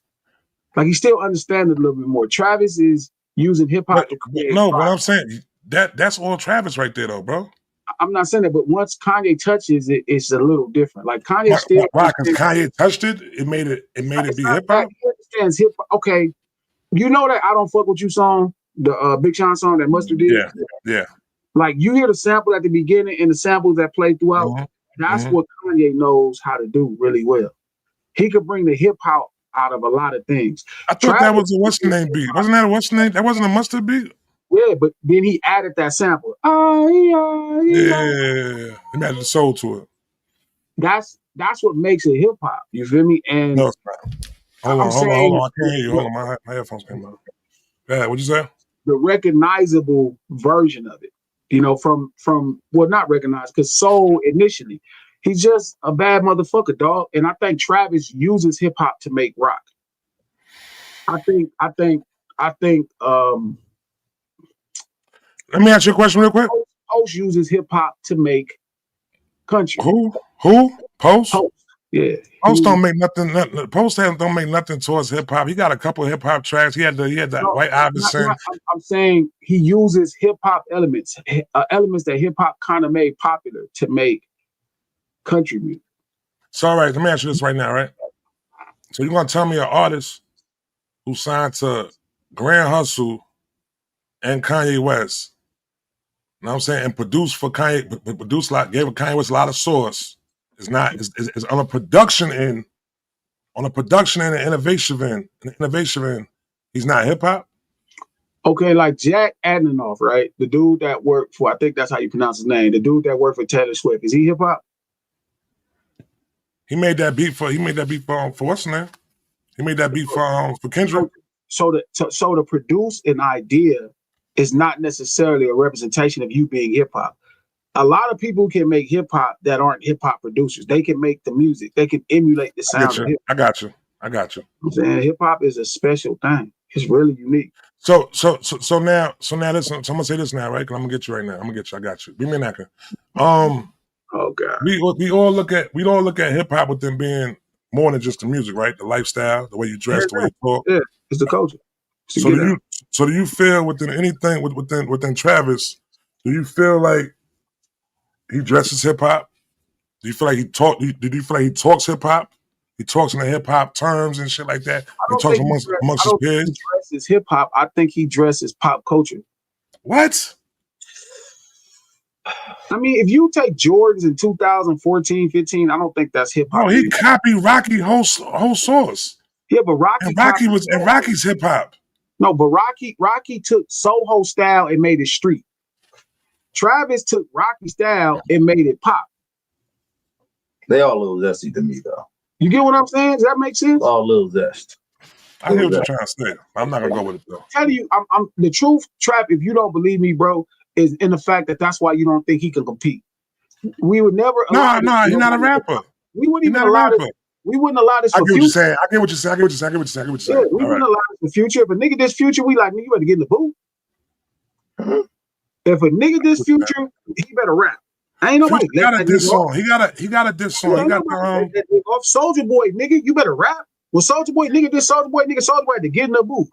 Like he still understands it a little bit more. Travis is using hip hop to create. No, what I'm saying that's all Travis right there, though, bro. I'm not saying that, but once Kanye touches it, it's a little different. Like Kanye still. Why? Because Kanye touched it. It made it be hip hop. He understands hip hop. Okay, you know that "I Don't Fuck With You" song, the Big Sean song that Mustard did. Yeah. Like you hear the sample at the beginning and the samples that play throughout. Mm-hmm. That's what Kanye knows how to do really well. He could bring the hip hop out of a lot of things. I thought that was a what's the name beat. Wasn't that a what's the name? That wasn't a Mustard beat. Yeah, but then he added that sample. Yeah, he added the soul to it. That's what makes it hip hop. You feel me? And no, hold on. I can't hear you. Hold on, my headphones came out. Yeah, what'd you say? The recognizable version of it. You know, from well, not recognized because soul initially, he's just a bad motherfucker, dog. And I think Travis uses hip hop to make rock. I think. Let me ask you a question real quick. Post uses hip hop to make country. Who? Post? Yeah. Post don't make nothing. Post don't make nothing towards hip hop. He got a couple of hip hop tracks. He had that White Iverson. I'm saying he uses hip hop elements that hip hop kind of made popular to make country music. So all right, let me ask you this right now, right? So you're gonna tell me an artist who signed to Grand Hustle and Kanye West, you know what I'm saying, and produced for Kanye, gave Kanye West a lot of source. It's on a production end, and an innovation end. He's not hip hop. Okay, like Jack Adinoff, right? The dude that worked for, I think that's how you pronounce his name. The dude that worked for Taylor Swift. Is he hip hop? He made that beat for for what's his name? He made that beat for Kendrick. So to produce an idea is not necessarily a representation of you being hip hop. A lot of people can make hip hop that aren't hip hop producers. They can make the music. They can emulate the sound of hip hop. I got you. I'm saying hip hop is a special thing. It's really unique. So now listen. So I'm gonna say this now, right? Because I'm gonna get you right now. I'm gonna get you. I got you. Be me an actor. Oh God. We all look at hip hop with them being more than just the music, right? The lifestyle, the way you dress, the way you talk. Yeah, it's the culture. So do you feel within anything within Travis? Do you feel like he dresses hip hop? Do you feel like he talk? Do you feel like he talks hip hop? He talks in the hip hop terms and shit like that. He talks amongst his peers. He dresses hip hop. I think he dresses pop culture. What? I mean, if you take Jordans in 2014, 15, I don't think that's hip hop. Oh, he copied Rocky whole source. Yeah, but Rocky's hip hop. No, but Rocky took Soho style and made it street. Travis took Rocky style and made it pop. They all a little zesty to me, though. You get what I'm saying? Does that make sense? All a little zest. I hear what you're trying to say. I'm not gonna go with it though. I'm telling you, I'm the truth, Trap. If you don't believe me, bro, is in the fact that that's why you don't think he can compete. We would never. No, he's not a rapper. We wouldn't even allow this. We wouldn't allow this for future. I get what you're saying. Yeah, we wouldn't allow this for future. If a nigga this future, we like, nigga, you better get in the booth. Mm-hmm. If a nigga this future, he better rap. Ain't nobody. He got a diss song. He got a diss song. He got the off Soldier Boy, nigga. You better rap. Well, Soldier Boy, nigga, this Soldier Boy, had to get in the booth.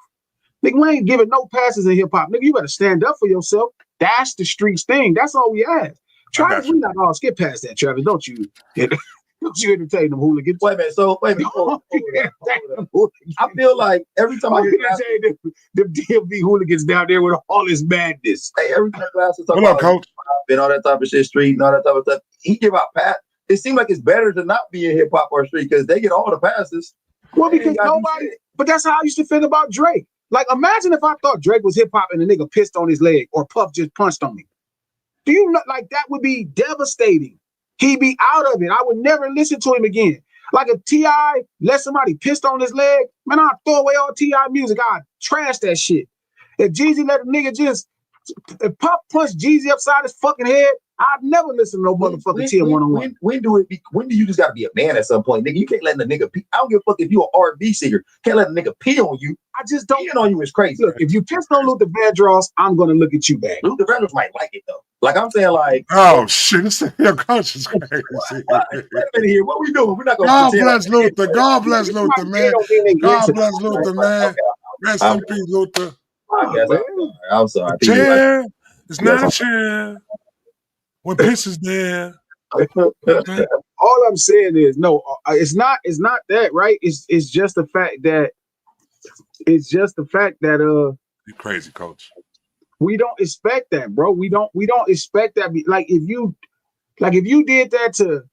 Nigga, we ain't giving no passes in hip hop. Nigga, you better stand up for yourself. That's the streets thing. That's all we ask. Travis, we not all skip past that, Travis. Don't you entertain them hooligans? Wait a minute. I feel like every time I hear them DMV hooligans down there with all this madness. Hey, every time Glass is talking about coach and all that type of shit, street and all that type of stuff, he give out pass. It seems like it's better to not be in hip hop or street because they get all the passes. Well, because nobody. But that's how I used to feel about Drake. Like, imagine if I thought Drake was hip hop and a nigga pissed on his leg or Puff just punched on me. Do you know? Like, that would be devastating. He'd be out of it. I would never listen to him again. Like, if T.I. let somebody pissed on his leg, man, I'd throw away all T.I. music. I'd trash that shit. If Jeezy let a nigga if Puff punched Jeezy upside his fucking head, I'd never listen to no motherfucking T.I. one-on-one. When do you just gotta be a man at some point, nigga? You can't let the nigga pee. I don't give a fuck if you an R&B singer. Can't let a nigga pee on you. I just don't. Peeing on you is crazy. Look, if you pissed on Luther Vandross, I'm gonna look at you back. Luther Vandross might like it though. Like I'm saying, like, oh shit, your coach is crazy. Wait a minute here. What we doing? We're not gonna. God bless Luther. God bless Luther, man. God bless Luther, man. Rest in peace, Luther. I'm sorry. Chair. It's not a chair. When piss is there. All I'm saying is no. It's not that, right? It's just the fact that. You're crazy, coach. We don't expect that, bro. We don't expect that. Like if you did that to,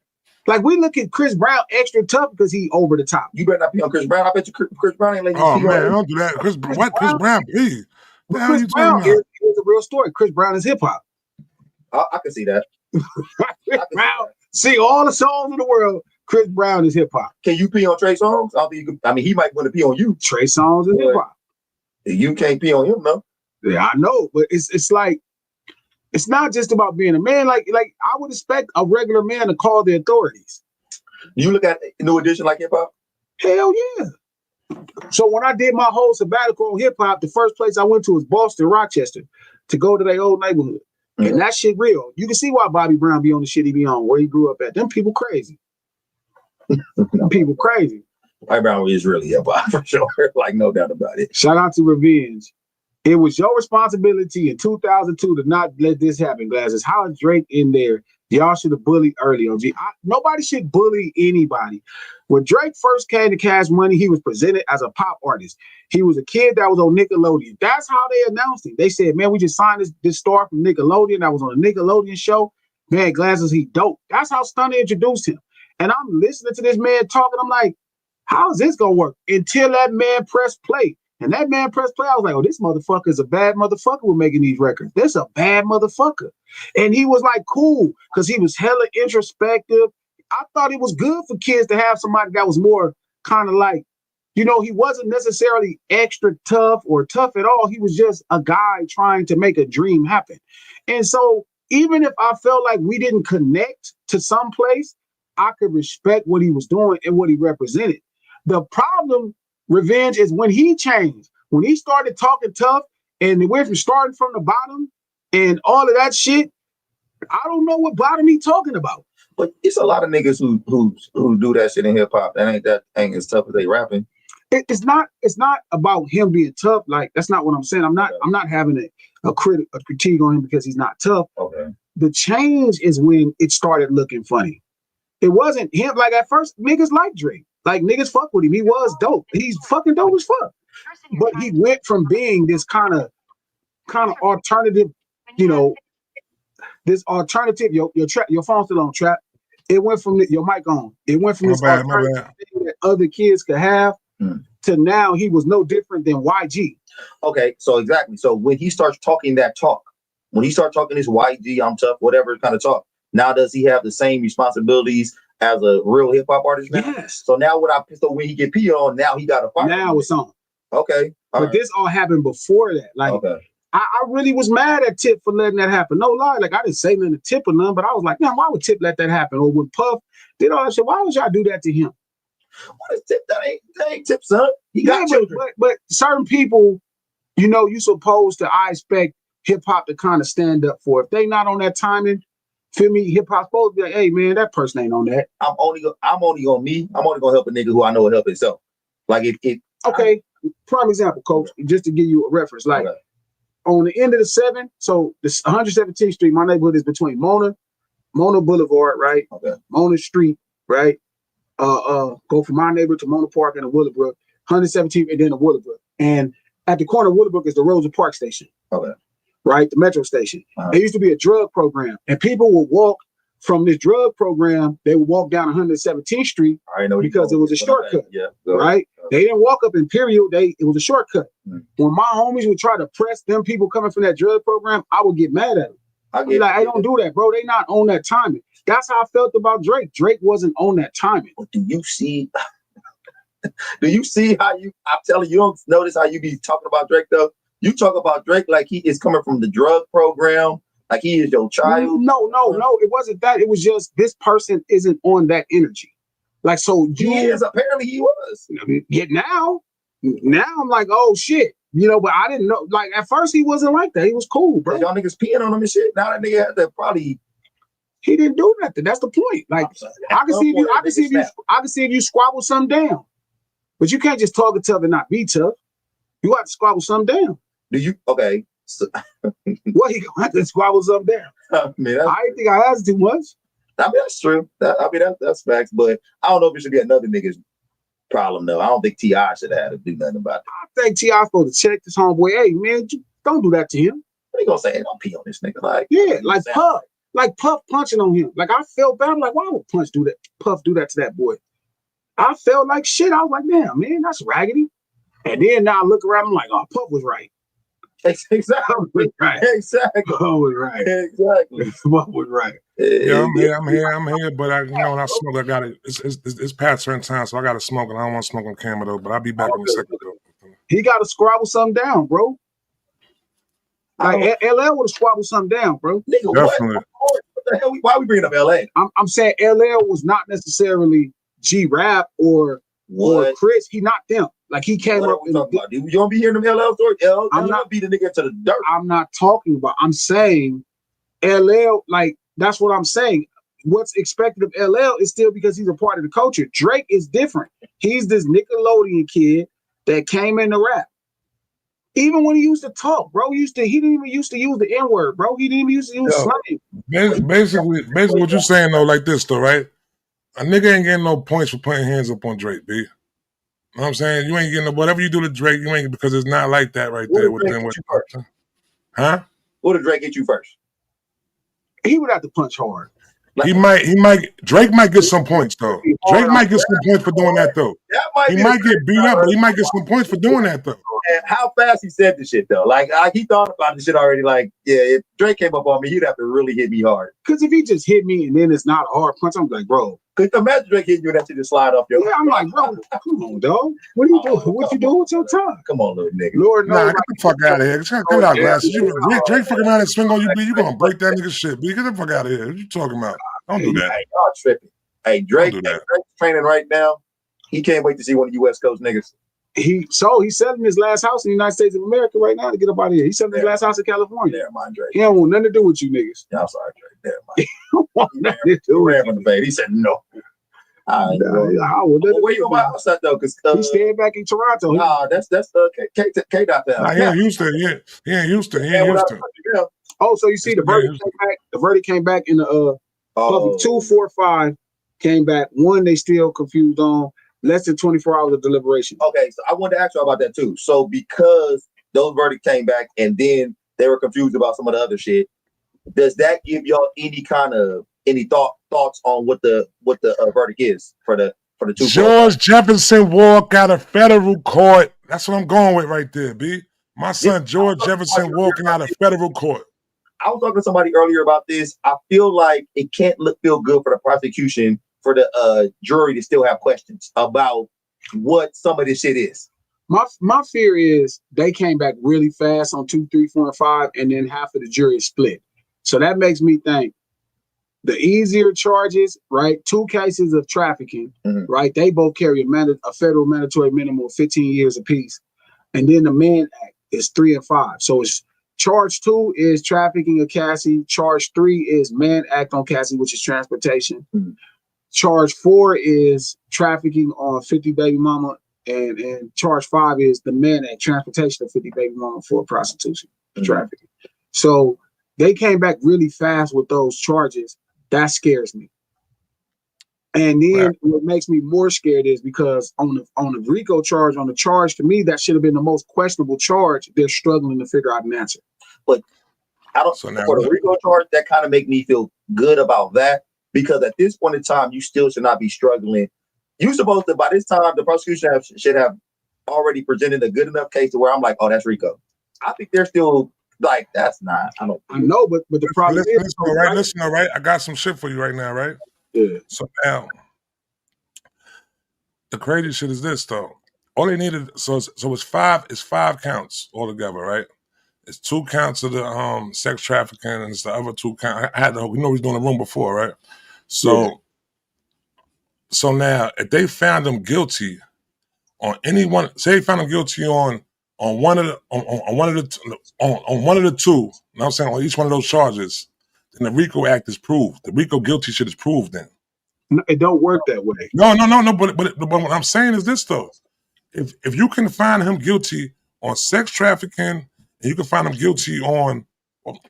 like we look at Chris Brown extra tough because he over the top. You better not pee on Chris Brown. I bet you Chris Brown ain't letting you pee. Oh man, don't do that. Chris Brown pee. What the hell are you talking about? Here's a real story. Chris Brown is hip hop. I can see that. Chris Brown, sing all the songs in the world. Chris Brown is hip hop. Can you pee on Trey Songz? I mean, he might want to pee on you. Trey Songz is hip hop. You can't pee on him, no. Yeah, I know, but it's like it's not just about being a man. Like I would expect a regular man to call the authorities. You look at New Edition like hip hop? Hell yeah. So when I did my whole sabbatical on hip hop, the first place I went to was Boston, Rochester, to go to their old neighborhood. Mm-hmm. And that shit real. You can see why Bobby Brown be on the shit he be on, where he grew up at. Them people crazy. Them people crazy. Bobby Brown is really hip hop for sure. Like, no doubt about it. Shout out to Revenge. It was your responsibility in 2002 to not let this happen, Glasses. How is Drake in there? Y'all should have bullied early, OG. Nobody should bully anybody. When Drake first came to Cash Money, he was presented as a pop artist. He was a kid that was on Nickelodeon. That's how they announced him. They said, man, we just signed this star from Nickelodeon that was on a Nickelodeon show. Man, Glasses, he dope. That's how Stunner introduced him. And I'm listening to this man talking. I'm like, how is this going to work? Until that man pressed play. And that man pressed play. I was like, oh, this motherfucker is a bad motherfucker with making these records. This a bad motherfucker. And he was like cool because he was hella introspective. I thought it was good for kids to have somebody that was more kind of like, you know, he wasn't necessarily extra tough or tough at all. He was just a guy trying to make a dream happen. And so even if I felt like we didn't connect to some place, I could respect what he was doing and what he represented. The problem, Revenge, is when he changed, when he started talking tough and it went from starting from the bottom and all of that shit. I don't know what bottom he talking about. But it's a lot of niggas who do that shit in hip hop. That ain't as tough as they rapping. It's not about him being tough. Like, that's not what I'm saying. I'm not having a critique on him because he's not tough. Okay. The change is when it started looking funny. It wasn't him. Like, at first, niggas liked Drake. Like, niggas fuck with him. He was dope. He's fucking dope as fuck. But he went from being this kind of alternative, you know, this alternative. Your phone's still on, Trap. It went from your mic on. It went from this alternative thing that other kids could have to now he was no different than YG. Okay, so exactly. So when he starts talking that talk, when he starts talking this YG, I'm tough, whatever kind of talk, now does he have the same responsibilities as a real hip hop artist now? Yes. So now when he get peed on, now he got a fire. Now it's on. Okay. But this all happened before that. Like, okay. I really was mad at Tip for letting that happen. No lie. Like, I didn't say nothing to Tip or none, but I was like, man, why would Tip let that happen? Or when Puff did all that shit, why would y'all do that to him? What is Tip? That ain't Tip, son. He got children. But certain people, you know, you supposed to, I expect hip hop to kind of stand up for. If they not on that timing, feel me, hip hop supposed to be like, hey man, that person ain't on that. I'm only gonna help a nigga who I know will help himself. Like if okay, prime example, coach, just to give you a reference. Like on the end of the 7, so this 117th Street, my neighborhood is between Mona Boulevard, right? Okay. Mona Street, right? Go from my neighborhood to Mona Park and the Willowbrook, 117th and then the Willowbrook. And at the corner of Willowbrook is the Rosa Park station. Okay. Right? The metro station. There used to be a drug program, and people would walk from this drug program. They would walk down 117th Street because it was a shortcut. Yeah. Right? They didn't walk up Imperial. It was a shortcut. When my homies would try to press them people coming from that drug program, I would get mad at them. I'd be like, I don't do that, bro. They not on that timing. That's how I felt about Drake. Drake wasn't on that timing. But do you see how I'm telling you, don't notice how you be talking about Drake though? You talk about Drake like he is coming from the drug program, like he is your child. No, it wasn't that. It was just this person isn't on that energy. Like, so apparently he was. Now I'm like, oh shit. You know, but I didn't know. Like, at first he wasn't like that. He was cool, bro. Y'all niggas peeing on him and shit. Now that nigga had to probably. He didn't do nothing. That's the point. Like, I can see if you squabble something down, but you can't just talk it tough and not be tough. You have to squabble something down. Do you? Okay. So, what, he gonna have to squabble something down? I didn't think I asked too much. I mean, that's true. That's facts. But I don't know if it should be another nigga's problem though. I don't think T.I. should have to do nothing about it. I think T.I. supposed to check this homeboy. Hey man, don't do that to him. What you gonna say? Hey, don't pee on this nigga. Like, yeah, like Puff. Like Puff punching on him. Like, I felt bad. I'm like, why would Puff do that to that boy? I felt like shit. I was like, damn, man, that's raggedy. And then now I look around, I'm like, oh, Puff was right. Exactly. Right. Exactly. Puff was right. Exactly. Puff was right. Yeah, I'm here. But when I smoke, I got it. It's past certain time, so I got to smoke, and I don't want to smoke on camera though. But I'll be back in a second though. He got to squabble something down, bro. Like LL would have squabbled something down, bro. Nigga, definitely. What the hell? Why are we bringing up LA? I'm saying LL was not necessarily G-Rap or Chris. He not them. Like, he came up. You don't be hearing them LL stories. I'm not be the nigga to the dirt. I'm not talking about. I'm saying LL. Like, that's what I'm saying. What's expected of LL is still because he's a part of the culture. Drake is different. He's this Nickelodeon kid that came into rap. Even when he used to talk, bro, he didn't even used to use the N-word, bro. He didn't even used to use slang. Basically what you're saying though, like this though, right? A nigga ain't getting no points for putting hands up on Drake, B. You know what I'm saying? You ain't getting whatever you do to Drake, you ain't, because it's not like that right there. Huh? What did Drake get you first? He would have to punch hard. Like, Drake might get some points though. Drake might get some points for doing that though. He might get beat up, but he might get some points for doing that though. And how fast he said this shit though. Like he thought about this shit already. Like, yeah, if Drake came up on me, he'd have to really hit me hard. Because if he just hit me and then it's not a hard punch, I'm like, bro. Cause imagine Drake hitting you and that shit just slide off your. Yeah, I'm like, bro, come on, dog. What are you doing? What you doing with your time? Come on, little nigga. Lord knows. Nah, get the fuck out of here. Cut out glasses. Drake fucking around and swing on you, B. You gonna break that nigga shit, B. Get the fuck out of here. What you talking about? Don't do that. Hey, y'all tripping. Hey, Drake's training right now. He can't wait to see one of the West Coast niggas. He's selling his last house in the United States of America right now to get up out of here. He's selling his last house in California. Yeah, mind Drake. He don't want nothing to do with you niggas. Yeah, I'm sorry, Drake. There, mind. He don't want nothing to do with the baby. He said no. Where you go outside though? Cause he's staying back in Toronto. Nah, that's K dot there. Nah, he in Houston. He in Houston. Oh, so you see the verdict came back. The verdict came back in the public 245 came back. One they still confused on. Less than 24 hours of deliberation. Okay, so I wanted to ask you about that too. So because those verdicts came back and then they were confused about some of the other shit, does that give y'all any kind of thoughts on what the verdict is for the two? George Jefferson walk out of federal court. That's what I'm going with right there, B. My son George Jefferson walking out of federal court. I was talking to somebody earlier about this. I feel like it can't feel good for the prosecution, for the jury to still have questions about what some of this shit is. My fear is they came back really fast on 2, 3, 4, and 5, and then half of the jury is split. So that makes me think the easier charges, right? 2 cases of trafficking, right? They both carry a federal mandatory minimum of 15 years apiece. And then the Mann Act is 3 and 5. So it's charge 2 is trafficking of Cassie. Charge 3 is Mann Act on Cassie, which is transportation. Charge 4 is trafficking on 50 baby mama, and charge 5 is the Mann Act, transportation of 50 baby mama for prostitution, trafficking. So they came back really fast with those charges. That scares me. And then what makes me more scared is because on the RICO charge, on the charge to me, that should have been the most questionable charge. They're struggling to figure out an answer. But I don't. So for the RICO charge, that kind of make me feel good about that. Because at this point in time, you still should not be struggling. You're supposed to, by this time, the prosecution should have already presented a good enough case to where I'm like, oh, that's RICO. I think they're still like, that's not. I know, but the problem is, listen, all right. I got some shit for you right now, right? Yeah. So now, the crazy shit is this though. All they needed, so it's 5 counts altogether, right? It's 2 counts of the sex trafficking, and it's the other 2 counts. We know he's doing the room before, right? So now if they found him guilty on any one, say they found him guilty on one of the 2, you know what I'm saying, on each one of those charges, then the RICO Act is proved. The RICO guilty shit is proved then. No, it don't work that way. No. But what I'm saying is this though. If you can find him guilty on sex trafficking, and you can find him guilty on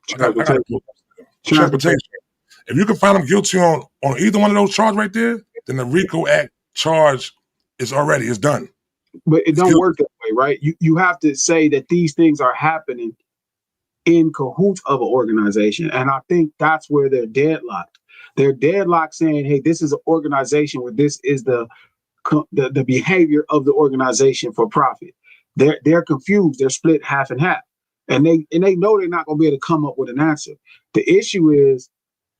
transportation. If you can find him guilty on either one of those charges right there, then the RICO Act charge is done. But it don't work that way, right? You have to say that these things are happening in cahoots of an organization. And I think that's where they're deadlocked. They're deadlocked saying, hey, this is an organization where this is the behavior of the organization for profit. They're confused. They're split half and half. And they know they're not going to be able to come up with an answer. The issue is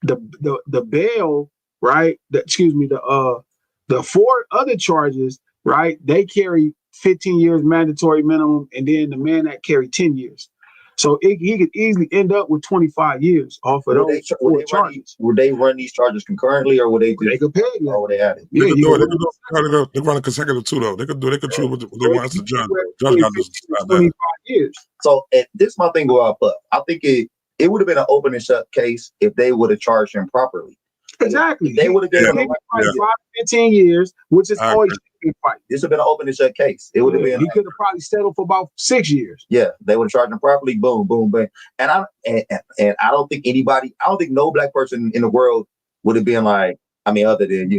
the bail, right? The 4 other charges, right? They carry 15 years mandatory minimum, and then the Mann Act carry 10 years. So he could easily end up with 25 years off of those 4 charges. Would they run these charges concurrently, or would they could pay them? Or would they add it? They could do it. They run a consecutive too, though. They could choose what they want. That's the judge. Judge got this. 25 years. So this is my thing about Puff. I think it would have been an open and shut case if they would have charged him properly. Exactly. They would have given him 15 years, which is always a fight. This would have been an open and shut case. It would have been. He could have probably settled for about 6 years. Yeah, they would have charged him properly. Boom, boom, bang. And I don't think no black person in the world would have been like, I mean, other than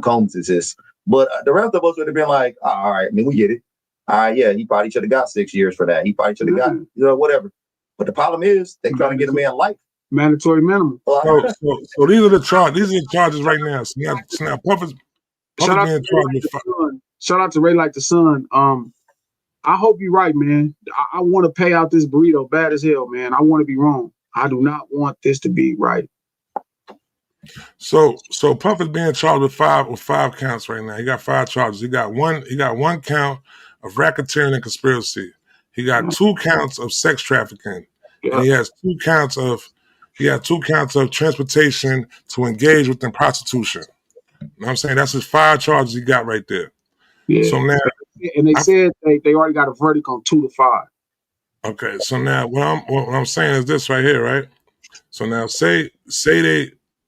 Combs is this, but the rest of us would have been like, oh, all right, I mean, we get it. Yeah, he probably should have got 6 years for that. He probably should have got whatever. But the problem is they trying to get a man life. Mandatory minimum. So these are the charges. These are the charges right now. So now Puff Shout out being to charged with Shout out to Ray Like the Sun. I hope you're right, man. I want to pay out this burrito bad as hell, man. I want to be wrong. I do not want this to be right. So Puff is being charged with five counts right now. He got 5 charges. He got one count of racketeering and conspiracy. He got 2 counts of sex trafficking. Yeah. And he has 2 counts of transportation to engage within prostitution. You know what I'm saying? That's his 5 charges he got right there. Yeah. So now, and they said they already got a verdict on 2 to 5. Okay, so now what I'm saying is this right here, right? So now say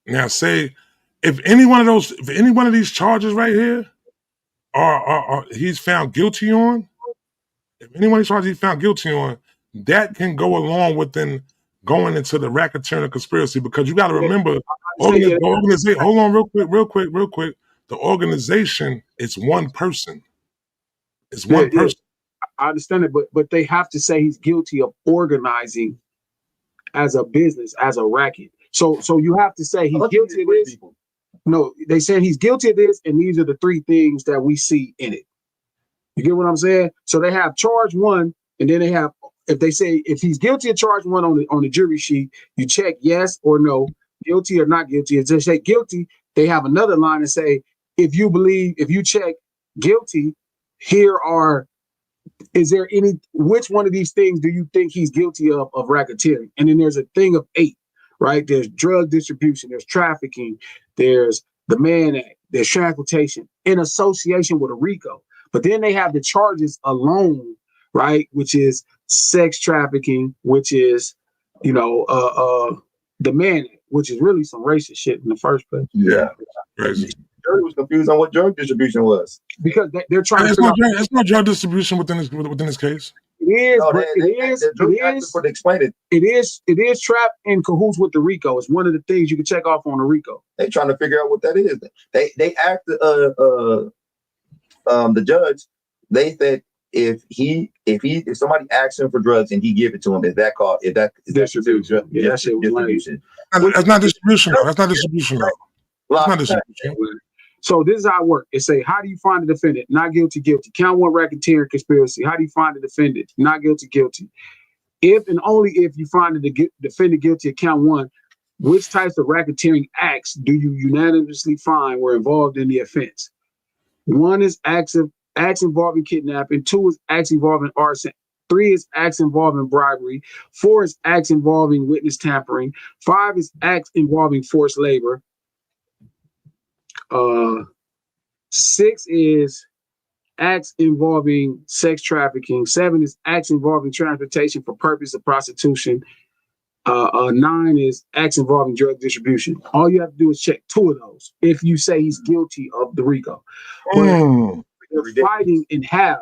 if any one of these charges right here are he's found guilty on, if any one of these charges he's found guilty on, that can go along with then going into the racketeering conspiracy, because you got to remember, the organization. Hold on, real quick. The organization is one person. It's one person. I understand it, but they have to say he's guilty of organizing as a business, as a racket. So you have to say he's guilty of this. No, they said he's guilty of this, and these are the 3 things that we see in it. You get what I'm saying? So they have charge 1, and then they have, if he's guilty of charge 1 on the jury sheet, you check yes or no, guilty or not guilty. If they say guilty, they have another line and say, if you check guilty, which one of these things do you think he's guilty of racketeering? And then there's a thing of 8, right? There's drug distribution, there's trafficking, there's the Mann Act, there's transportation in association with a RICO. But then they have the charges alone, right? Which is sex trafficking, which is, the Mann Act, which is really some racist shit in the first place. Yeah. Crazy. Jury was confused on what drug distribution was, because they're trying to. It's not drug distribution within this case. It is, no, but it is trapped in cahoots with the RICO. It's one of the things you can check off on the RICO. They trying to figure out what that is. They asked the judge. They said if somebody asks him for drugs and he give it to him, is that distribution? Yeah, that shit was distribution. That's not distribution though. That's not distribution though. That's not distribution. So this is how it works. It say, how do you find the defendant? Not guilty, guilty. Count 1, racketeering, conspiracy. How do you find the defendant? Not guilty, guilty. If and only if you find the defendant guilty of count 1, which types of racketeering acts do you unanimously find were involved in the offense? 1 is acts involving kidnapping. 2 is acts involving arson. 3 is acts involving bribery. 4 is acts involving witness tampering. 5 is acts involving forced labor. 6 is acts involving sex trafficking. 7 is acts involving transportation for purpose of prostitution. 9 is acts involving drug distribution. All you have to do is check 2 of those if you say he's guilty of the RICO. But they're fighting in half.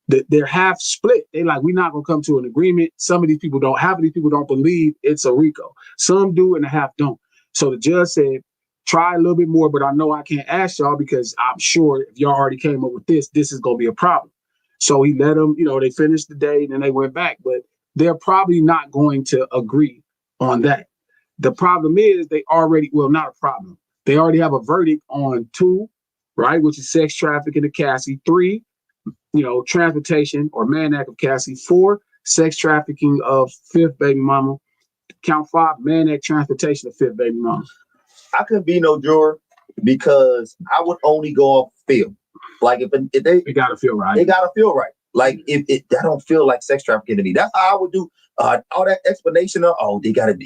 They're half split. They like, we're not gonna come to an agreement. Some of these people don't. Half of these people don't believe it's a RICO. Some do, and a half don't. So the judge said, try a little bit more, but I know I can't ask y'all because I'm sure if y'all already came up with this is going to be a problem. So he let them, they finished the day and then they went back, but they're probably not going to agree on that. The problem is they not a problem. They already have a verdict on 2, right? Which is sex trafficking of Cassie. 3, transportation or Mann Act of Cassie. 4, sex trafficking of 5th baby mama. Count 5, Mann Act transportation of 5th baby mama. I couldn't be no juror because I would only go off feel. Like if they gotta feel right. They gotta feel right. Like if that don't feel like sex trafficking to me. That's how I would do all that explanation of they gotta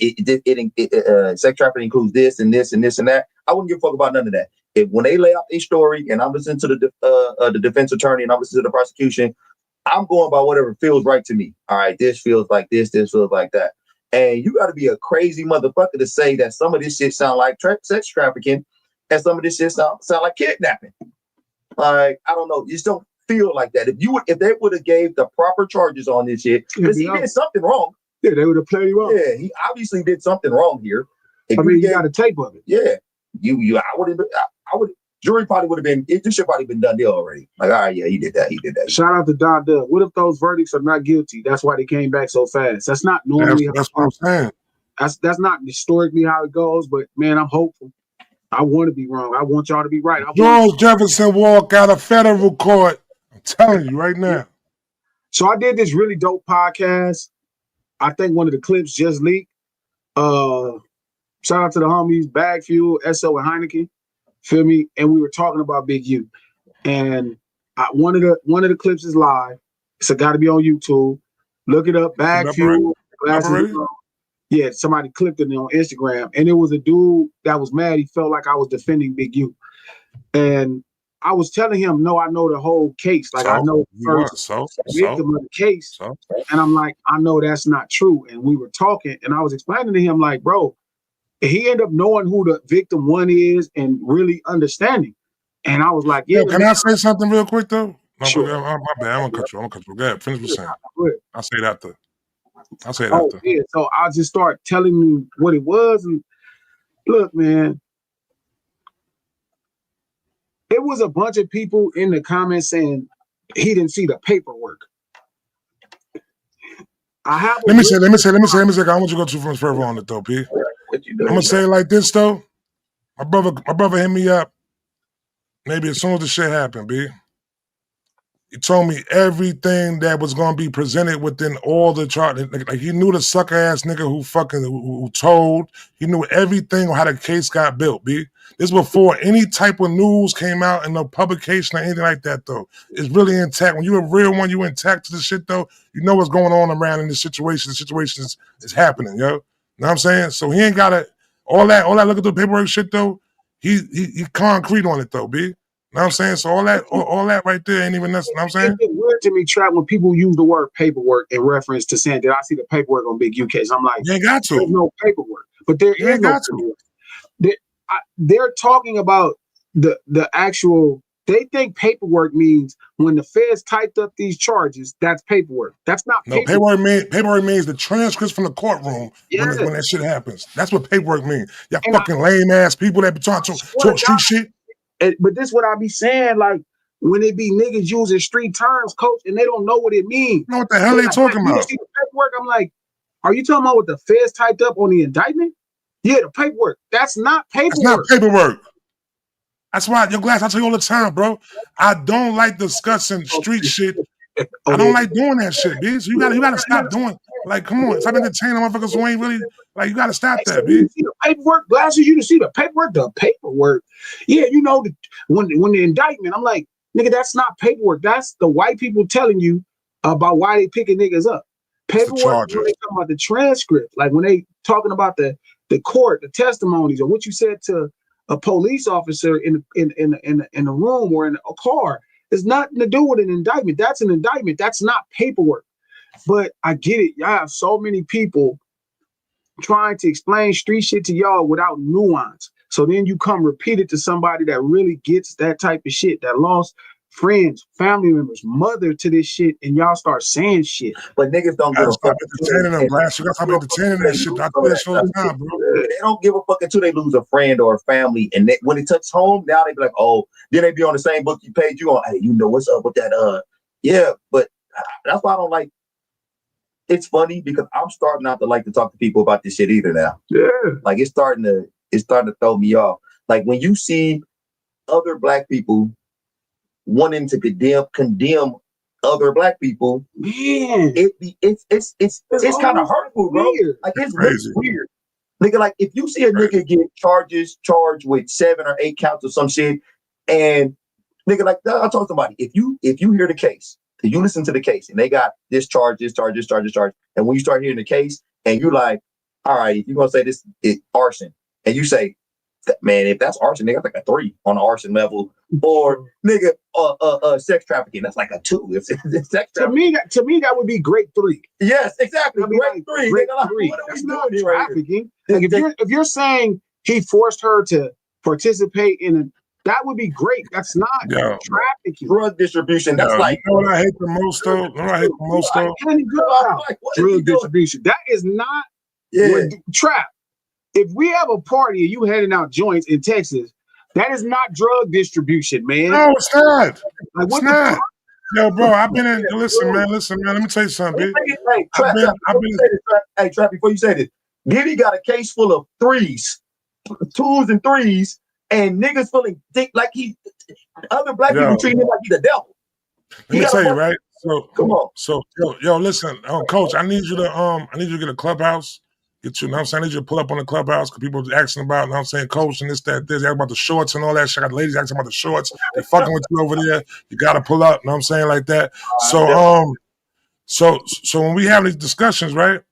sex trafficking includes this and this and this and that. I wouldn't give a fuck about none of that. When they lay out a story and I'm listening to the defense attorney and I'm listening to the prosecution, I'm going by whatever feels right to me. All right, this feels like this feels like that. And you got to be a crazy motherfucker to say that some of this shit sound like sex trafficking and some of this shit sound like kidnapping. Like, I don't know. You just don't feel like that. If they would have gave the proper charges on this shit, because he did something wrong. Yeah, they would have played him up. Yeah, he obviously did something wrong here. You got a tape of it. Yeah. I would jury probably would have been, this shit probably been done deal already. Like, all right, yeah, he did that. Shout out to Don Dub. What if those verdicts are not guilty? That's why they came back so fast. That's not normally. That's what I'm saying. That's not historically how it goes, but man, I'm hopeful. I want to be wrong. I want y'all to be right. George Jefferson walk out of federal court. I'm telling you right now. So I did this really dope podcast. I think one of the clips just leaked. Shout out to the homies, Bag Fuel, SO, and Heineken. Feel me? And we were talking about Big U. And one of the clips is live. It's got to be on YouTube. Look it up. Bag Fuel. Yeah, somebody clipped it on Instagram. And it was a dude that was mad. He felt like I was defending Big U. And I was telling him, no, I know the whole case. Like, I know the first victim of the case. And I'm like, I know that's not true. And we were talking, and I was explaining to him, like, bro, he ended up knowing who the victim one is and really understanding. And I was like, yeah. Can I say something real quick, though? Sure. My bad. I'm going to cut you. Go ahead. Finish what you're saying. I'll say it after. Yeah. So I'll just start telling you what it was. And look, man, it was a bunch of people in the comments saying he didn't see the paperwork. Let me say. I want you to go too much further on it, though, P. I'm gonna say it like this, though. My brother hit me up. Maybe as soon as the shit happened, B. He told me everything that was gonna be presented within all the charges. Like he knew the sucker ass nigga who told. He knew everything on how the case got built, B. This before any type of news came out in no publication or anything like that, though. It's really intact. When you're a real one, you intact to the shit, though. You know what's going on around in this situation. The situation is happening, yo. You know what I'm saying? So he ain't gotta all that look at the paperwork shit, though. He concrete on it, though, B. You know what I'm saying? So all that right there ain't even nothing. You know what I'm saying? It's weird to me, Trap, when people use the word paperwork in reference to saying, did I see the paperwork on Big U case? I'm like, you ain't got to. There's no paperwork. But there is no paperwork. They're talking about the actual, they think paperwork means when the feds typed up these charges, that's paperwork. That's not paperwork. Paperwork means the transcripts from the courtroom when that shit happens. That's what paperwork means. Y'all fucking lame ass people that be talking talk street shit. But this is what I be saying, like, when it be niggas using street terms, coach, and they don't know what it means. You know what the hell they talking about? You see the paperwork? I'm like, are you talking about what the feds typed up on the indictment? Yeah, the paperwork. That's not paperwork. That's not paperwork. That's why, your Glass, I tell you all the time, bro. I don't like discussing street shit. I don't like doing that shit, bitch. You gotta stop doing. Like, come on, stop entertaining motherfuckers who ain't really like. You gotta stop that, bitch. See the paperwork, Glasses. You to see the paperwork. The paperwork. Yeah, you know when the indictment. I'm like, nigga, that's not paperwork. That's the white people telling you about why they picking niggas up. Paperwork when they talking about the transcript, like when they talking about the court, the testimonies, or what you said to a police officer in a room or in a car. It's nothing to do with an indictment. That's an indictment. That's not paperwork. But I get it. Y'all have so many people trying to explain street shit to y'all without nuance. So then you come repeat it to somebody that really gets that type of shit, that lost friends, family members, mother to this shit, and y'all start saying shit. But niggas don't give a fuck. Entertaining them, Glass. You gotta stop entertaining that shit. I do that shit all the time, bro. They don't give a fuck until they lose a friend or a family, and when it touches home, now they be like, oh, then they be on the same book you page you on. Hey, you know what's up with that? Yeah, but that's why I don't like. It's funny because I'm starting not to like to talk to people about this shit either now. Yeah, like it's starting to throw me off. Like when you see other black people wanting to condemn other black people, man, it's kind of hurtful, bro. Weird. Like it's really weird. Nigga, like if you see a nigga get charged with 7 or 8 counts or some shit, and nigga, like I'll talk to somebody. If you hear the case, you listen to the case, and they got this charge, and when you start hearing the case, and you like, all right, if you're gonna say this is arson, and you say, man, if that's arson, nigga, that's like a 3 on the arson level. Or nigga, sex trafficking, that's like a 2. If sex to me, that would be grade 3. Yes, exactly. Grade 3. Grade nigga, like, 3. what are that's we not doing trafficking. Right like if you're saying he forced her to participate in that would be great. That's not trafficking. Drug distribution. That's like, you know what I hate the most though? Drug distribution. That is not trap. If we have a party and you handing out joints in Texas, that is not drug distribution, man. No, it's not. Like, it's not. Yo, bro, I've been in. Listen, man. Let me tell you something, bitch. Hey, Trap, before you say this, Diddy got a case full of threes, 2s and 3s, and niggas feeling like other black people treating him like he's the devil. Let me tell you, right? So come on. So yo, listen, Coach, I need you to get a clubhouse. Get you, know what I'm saying? I need you to pull up on the clubhouse because people are asking about, you know what I'm saying, Coach, and this, that, this, about the shorts and all that shit. I got ladies asking about the shorts. They fucking with you over there. You gotta pull up, you know what I'm saying, like that. So when we have these discussions, right?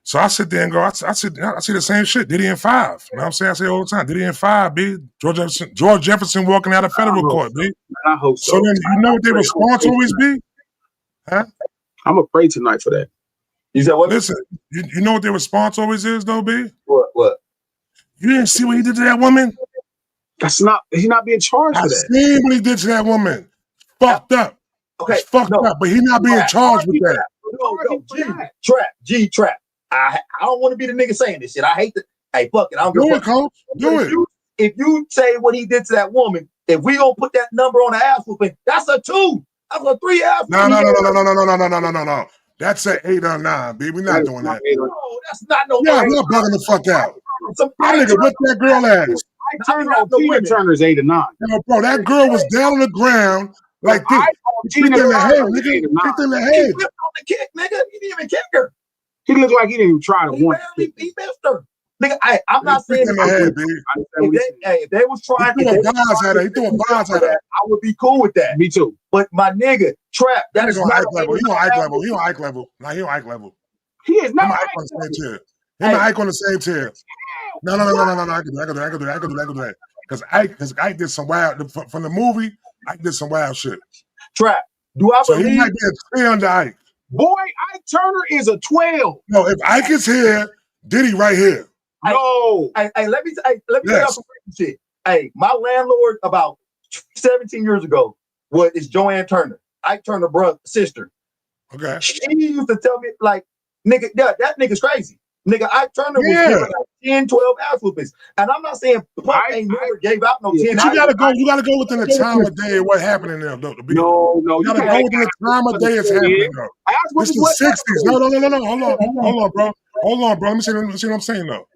So I sit there and go, I see the same shit. Diddy in 5. You know what I'm saying? I say all the time, Diddy in 5, B. George Jefferson walking out of federal court, B. I hope so. So then you know what their response always be? Huh? I'm gonna pray tonight for that. You said what? Listen, you know what their response always is, though, B? What? You didn't see what he did to that woman? He's not being charged for that. I seen what he did to that woman. Fucked up. Okay. It's fucked up, but he not being charged with that. No, Trap. I don't want to be the nigga saying this shit. I hate that. Hey, fuck it. I don't do give a it, Coach. Do it. If you say what he did to that woman, if we don't put that number on the ass whooping, that's a 2. That's a 3 ass whooping. No. That's an 8 or 9, B. We're not doing that. No, that's not no. Yeah, we're bugging the fuck out. That nigga whipped that girl ass. Tina Turner's 8 or 9. No, bro, that girl was down on the ground like this. Kicked in the head, nigga. Kicked in the head. He whipped on the kick, nigga. He didn't even kick her. He looked like he didn't even try to want to. He missed her. Nigga, I'm not saying if they was trying to throw a bonds at her. He threw a bonds at her. I would be cool with that. Me too. But my nigga, Trap, that's not Ike level. He on Ike level. He on Ike level. Nah, he on Ike level. He is not Ike on the same tier. Him and Ike on the same tier. No. I can do that. Because Ike did some wild from the movie. Ike did some wild shit. Trap, do I believe? So he might be a 3 under Ike. Boy, Ike Turner is a 12. No, if Ike is here, Diddy right here. No. Hey, let me tell you some crazy shit. Hey, my landlord about 17 years ago is Joanne Turner, Ike Turner brother, sister. Okay. She used to tell me, like, nigga, that nigga's crazy. Nigga, Ike Turner was giving like 10, 12 ass whoopings. And I'm not saying Pump ain't never gave out no 10. You gotta go within the time of day what happened in there, though. No. You gotta go within the time of day it's happening, though. This is the 60s. No. Hold on, bro. Let me see what I'm saying, though.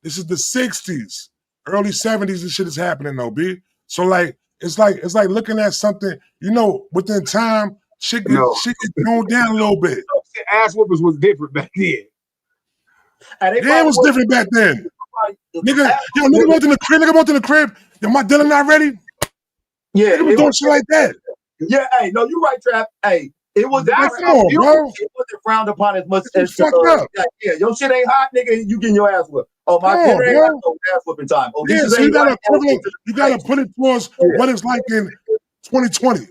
This is the 60s. Early 70s, this shit is happening, though, B. So, like, it's like looking at something, you know, within time, shit get toned down a little bit. Ass whoopers was different back then. Yeah, it was different back then. Nigga walked in the crib. Yo, my dinner not ready. Yeah, nigga was doing shit like that. Yeah, hey, no, you right, Trap. Hey, it was bro. It wasn't frowned upon as much as fucked up. Yeah, your shit ain't hot, nigga. You getting your ass whipped. Oh, my dinner ain't got no ass whipping time. Oh, yeah, so you gotta put it towards what it's like in 2020.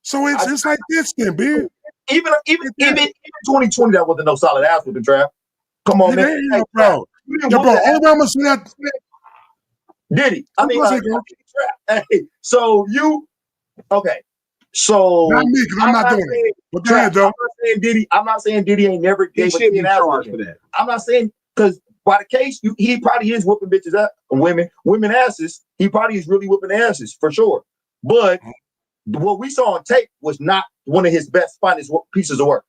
So it's like this, then, B. Even 2020, that wasn't no solid ass whipping, Trap. Come on, man. Hey, bro. Yo, bro, all I'm see that. Diddy. I mean, hey, so you, okay. So not me, because I'm not doing it. But go ahead, Joe. I'm not saying Diddy ain't never gave a 10 ass for that. I'm not saying, because by the case, he probably is whooping bitches up, women asses. He probably is really whooping asses, for sure. But what we saw on tape was not one of his best, finest pieces of work.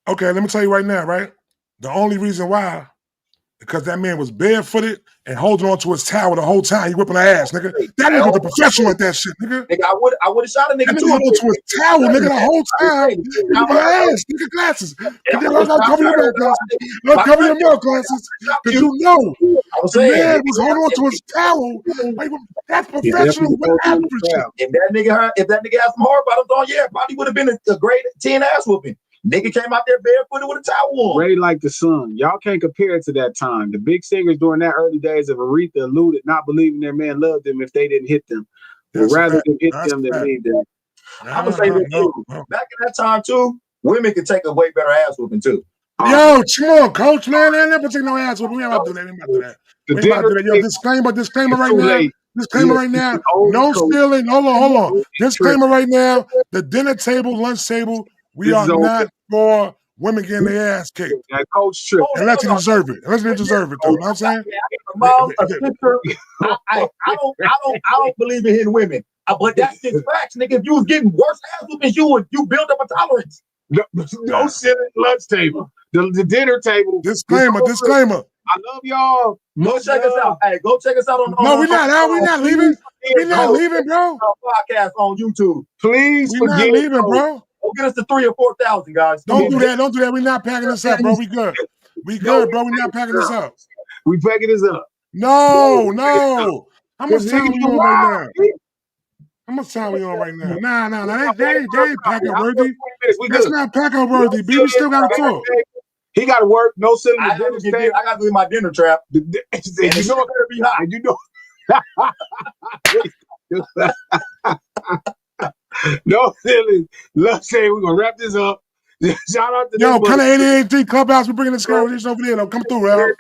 Okay, let me tell you right now, right? The only reason why, because that man was barefooted and holding on to his towel the whole time. He whipping her ass, nigga. That nigga was a professional at that shit, nigga. Nigga, I would have shot a nigga that too. Holding to his towel, nigga, the whole time. He whipping her ass, nigga, glasses. Cover your mouth glasses. Cover your mouth glasses. Because you know, the man was holding on to his towel. Like, that's professional. If that nigga had some hard bottoms on, yeah, probably would have been a great 10 ass whooping. Nigga came out there barefooted with a towel on. Ray like the sun. Y'all can't compare it to that time. The big singers during that early days of Aretha alluded not believing their man loved them if they didn't hit them. But rather than hit them than leave them. I'm gonna say this too. Back in that time too, women could take a way better ass whooping too. Yo, come on, Coach, man. They never take no ass whooping. We ain't about to do that. We ain't about to do that. Yo, disclaimer right now. Disclaimer right now. No stealing. Hold on. Disclaimer right now. The dinner table, lunch table, we are not for women getting their ass kicked. That coach trip. Unless you deserve it. Unless you deserve it, though. You know what I'm saying? I don't believe in hitting women. But that's just facts, nigga. If you was getting worse ass whoopings, you build up a tolerance. No sit at lunch table. The dinner table. Disclaimer. I love y'all. Go check us out. Hey, go check us out on. No, we're not out. We're not leaving. We're not leaving, bro. Podcast on YouTube. Please we're not leaving, bro. Go get us to 3,000 or 4,000, guys. Don't do that. Don't do that. We're not packing this up, bro. We good. We good, bro. We're not packing this up. We packing this up. No. How much time we on right now? How much time we on right now? Nah. They ain't pack up worthy. That's not pack up worthy, B. We still gotta talk. He gotta work. No sitting. I gotta do my dinner trap. You know it better be hot. You know. No silly. Let's say we're gonna wrap this up. Shout out to Yo, kind of ADHD Clubhouse. We're bringing this conversation over there. Come through, Ralph.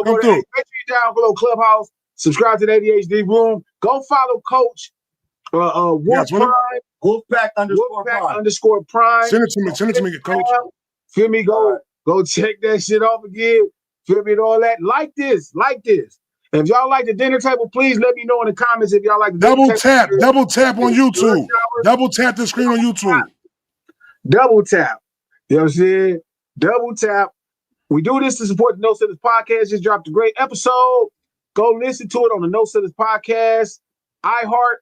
Come through. Make sure you down below Clubhouse. Subscribe to the ADHD Room. Go follow Coach Wolfpack _Prime. Send it to me, Coach. Feel me? Go check that shit off again. Feel me? And all that. Like this. If y'all like the dinner table, please let me know in the comments if y'all like the double tap on YouTube. Double tap the screen on YouTube. Double tap. You know what I'm saying? Double tap. We do this to support the No Sitters Podcast. Just dropped a great episode. Go listen to it on the No Sitters Podcast, iHeart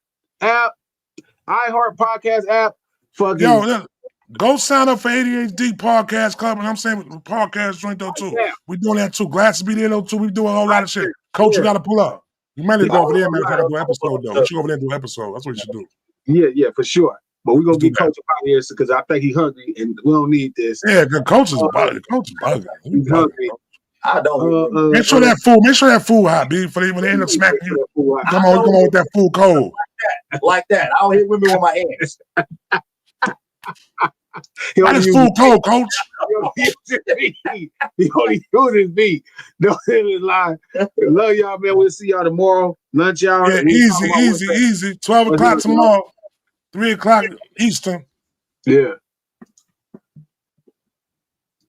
Podcast app. Yo, go sign up for ADHD Podcast Club, and I'm saying podcast joint though too. We doing that too. Glad to be there though too. We doing a whole lot of shit. Coach, you gotta pull up. You might need to go over there, man. Gotta do an episode though. We should go over there and do an episode. That's what you should do. Yeah, for sure. But we're gonna get Coach out here because I think he's hungry and we don't need this. Yeah, the Coach is bugging. He's hungry. I don't. Make sure that food hot, B. For when they end up smacking you, come on with that food cold. Like that. I'll hit women with my hands. That is food cold, Coach. He only uses me. Don't lie. Love y'all, man. We'll see y'all tomorrow. Lunch hour. Yeah, easy. 12 o'clock tomorrow. 3 o'clock Eastern. Yeah.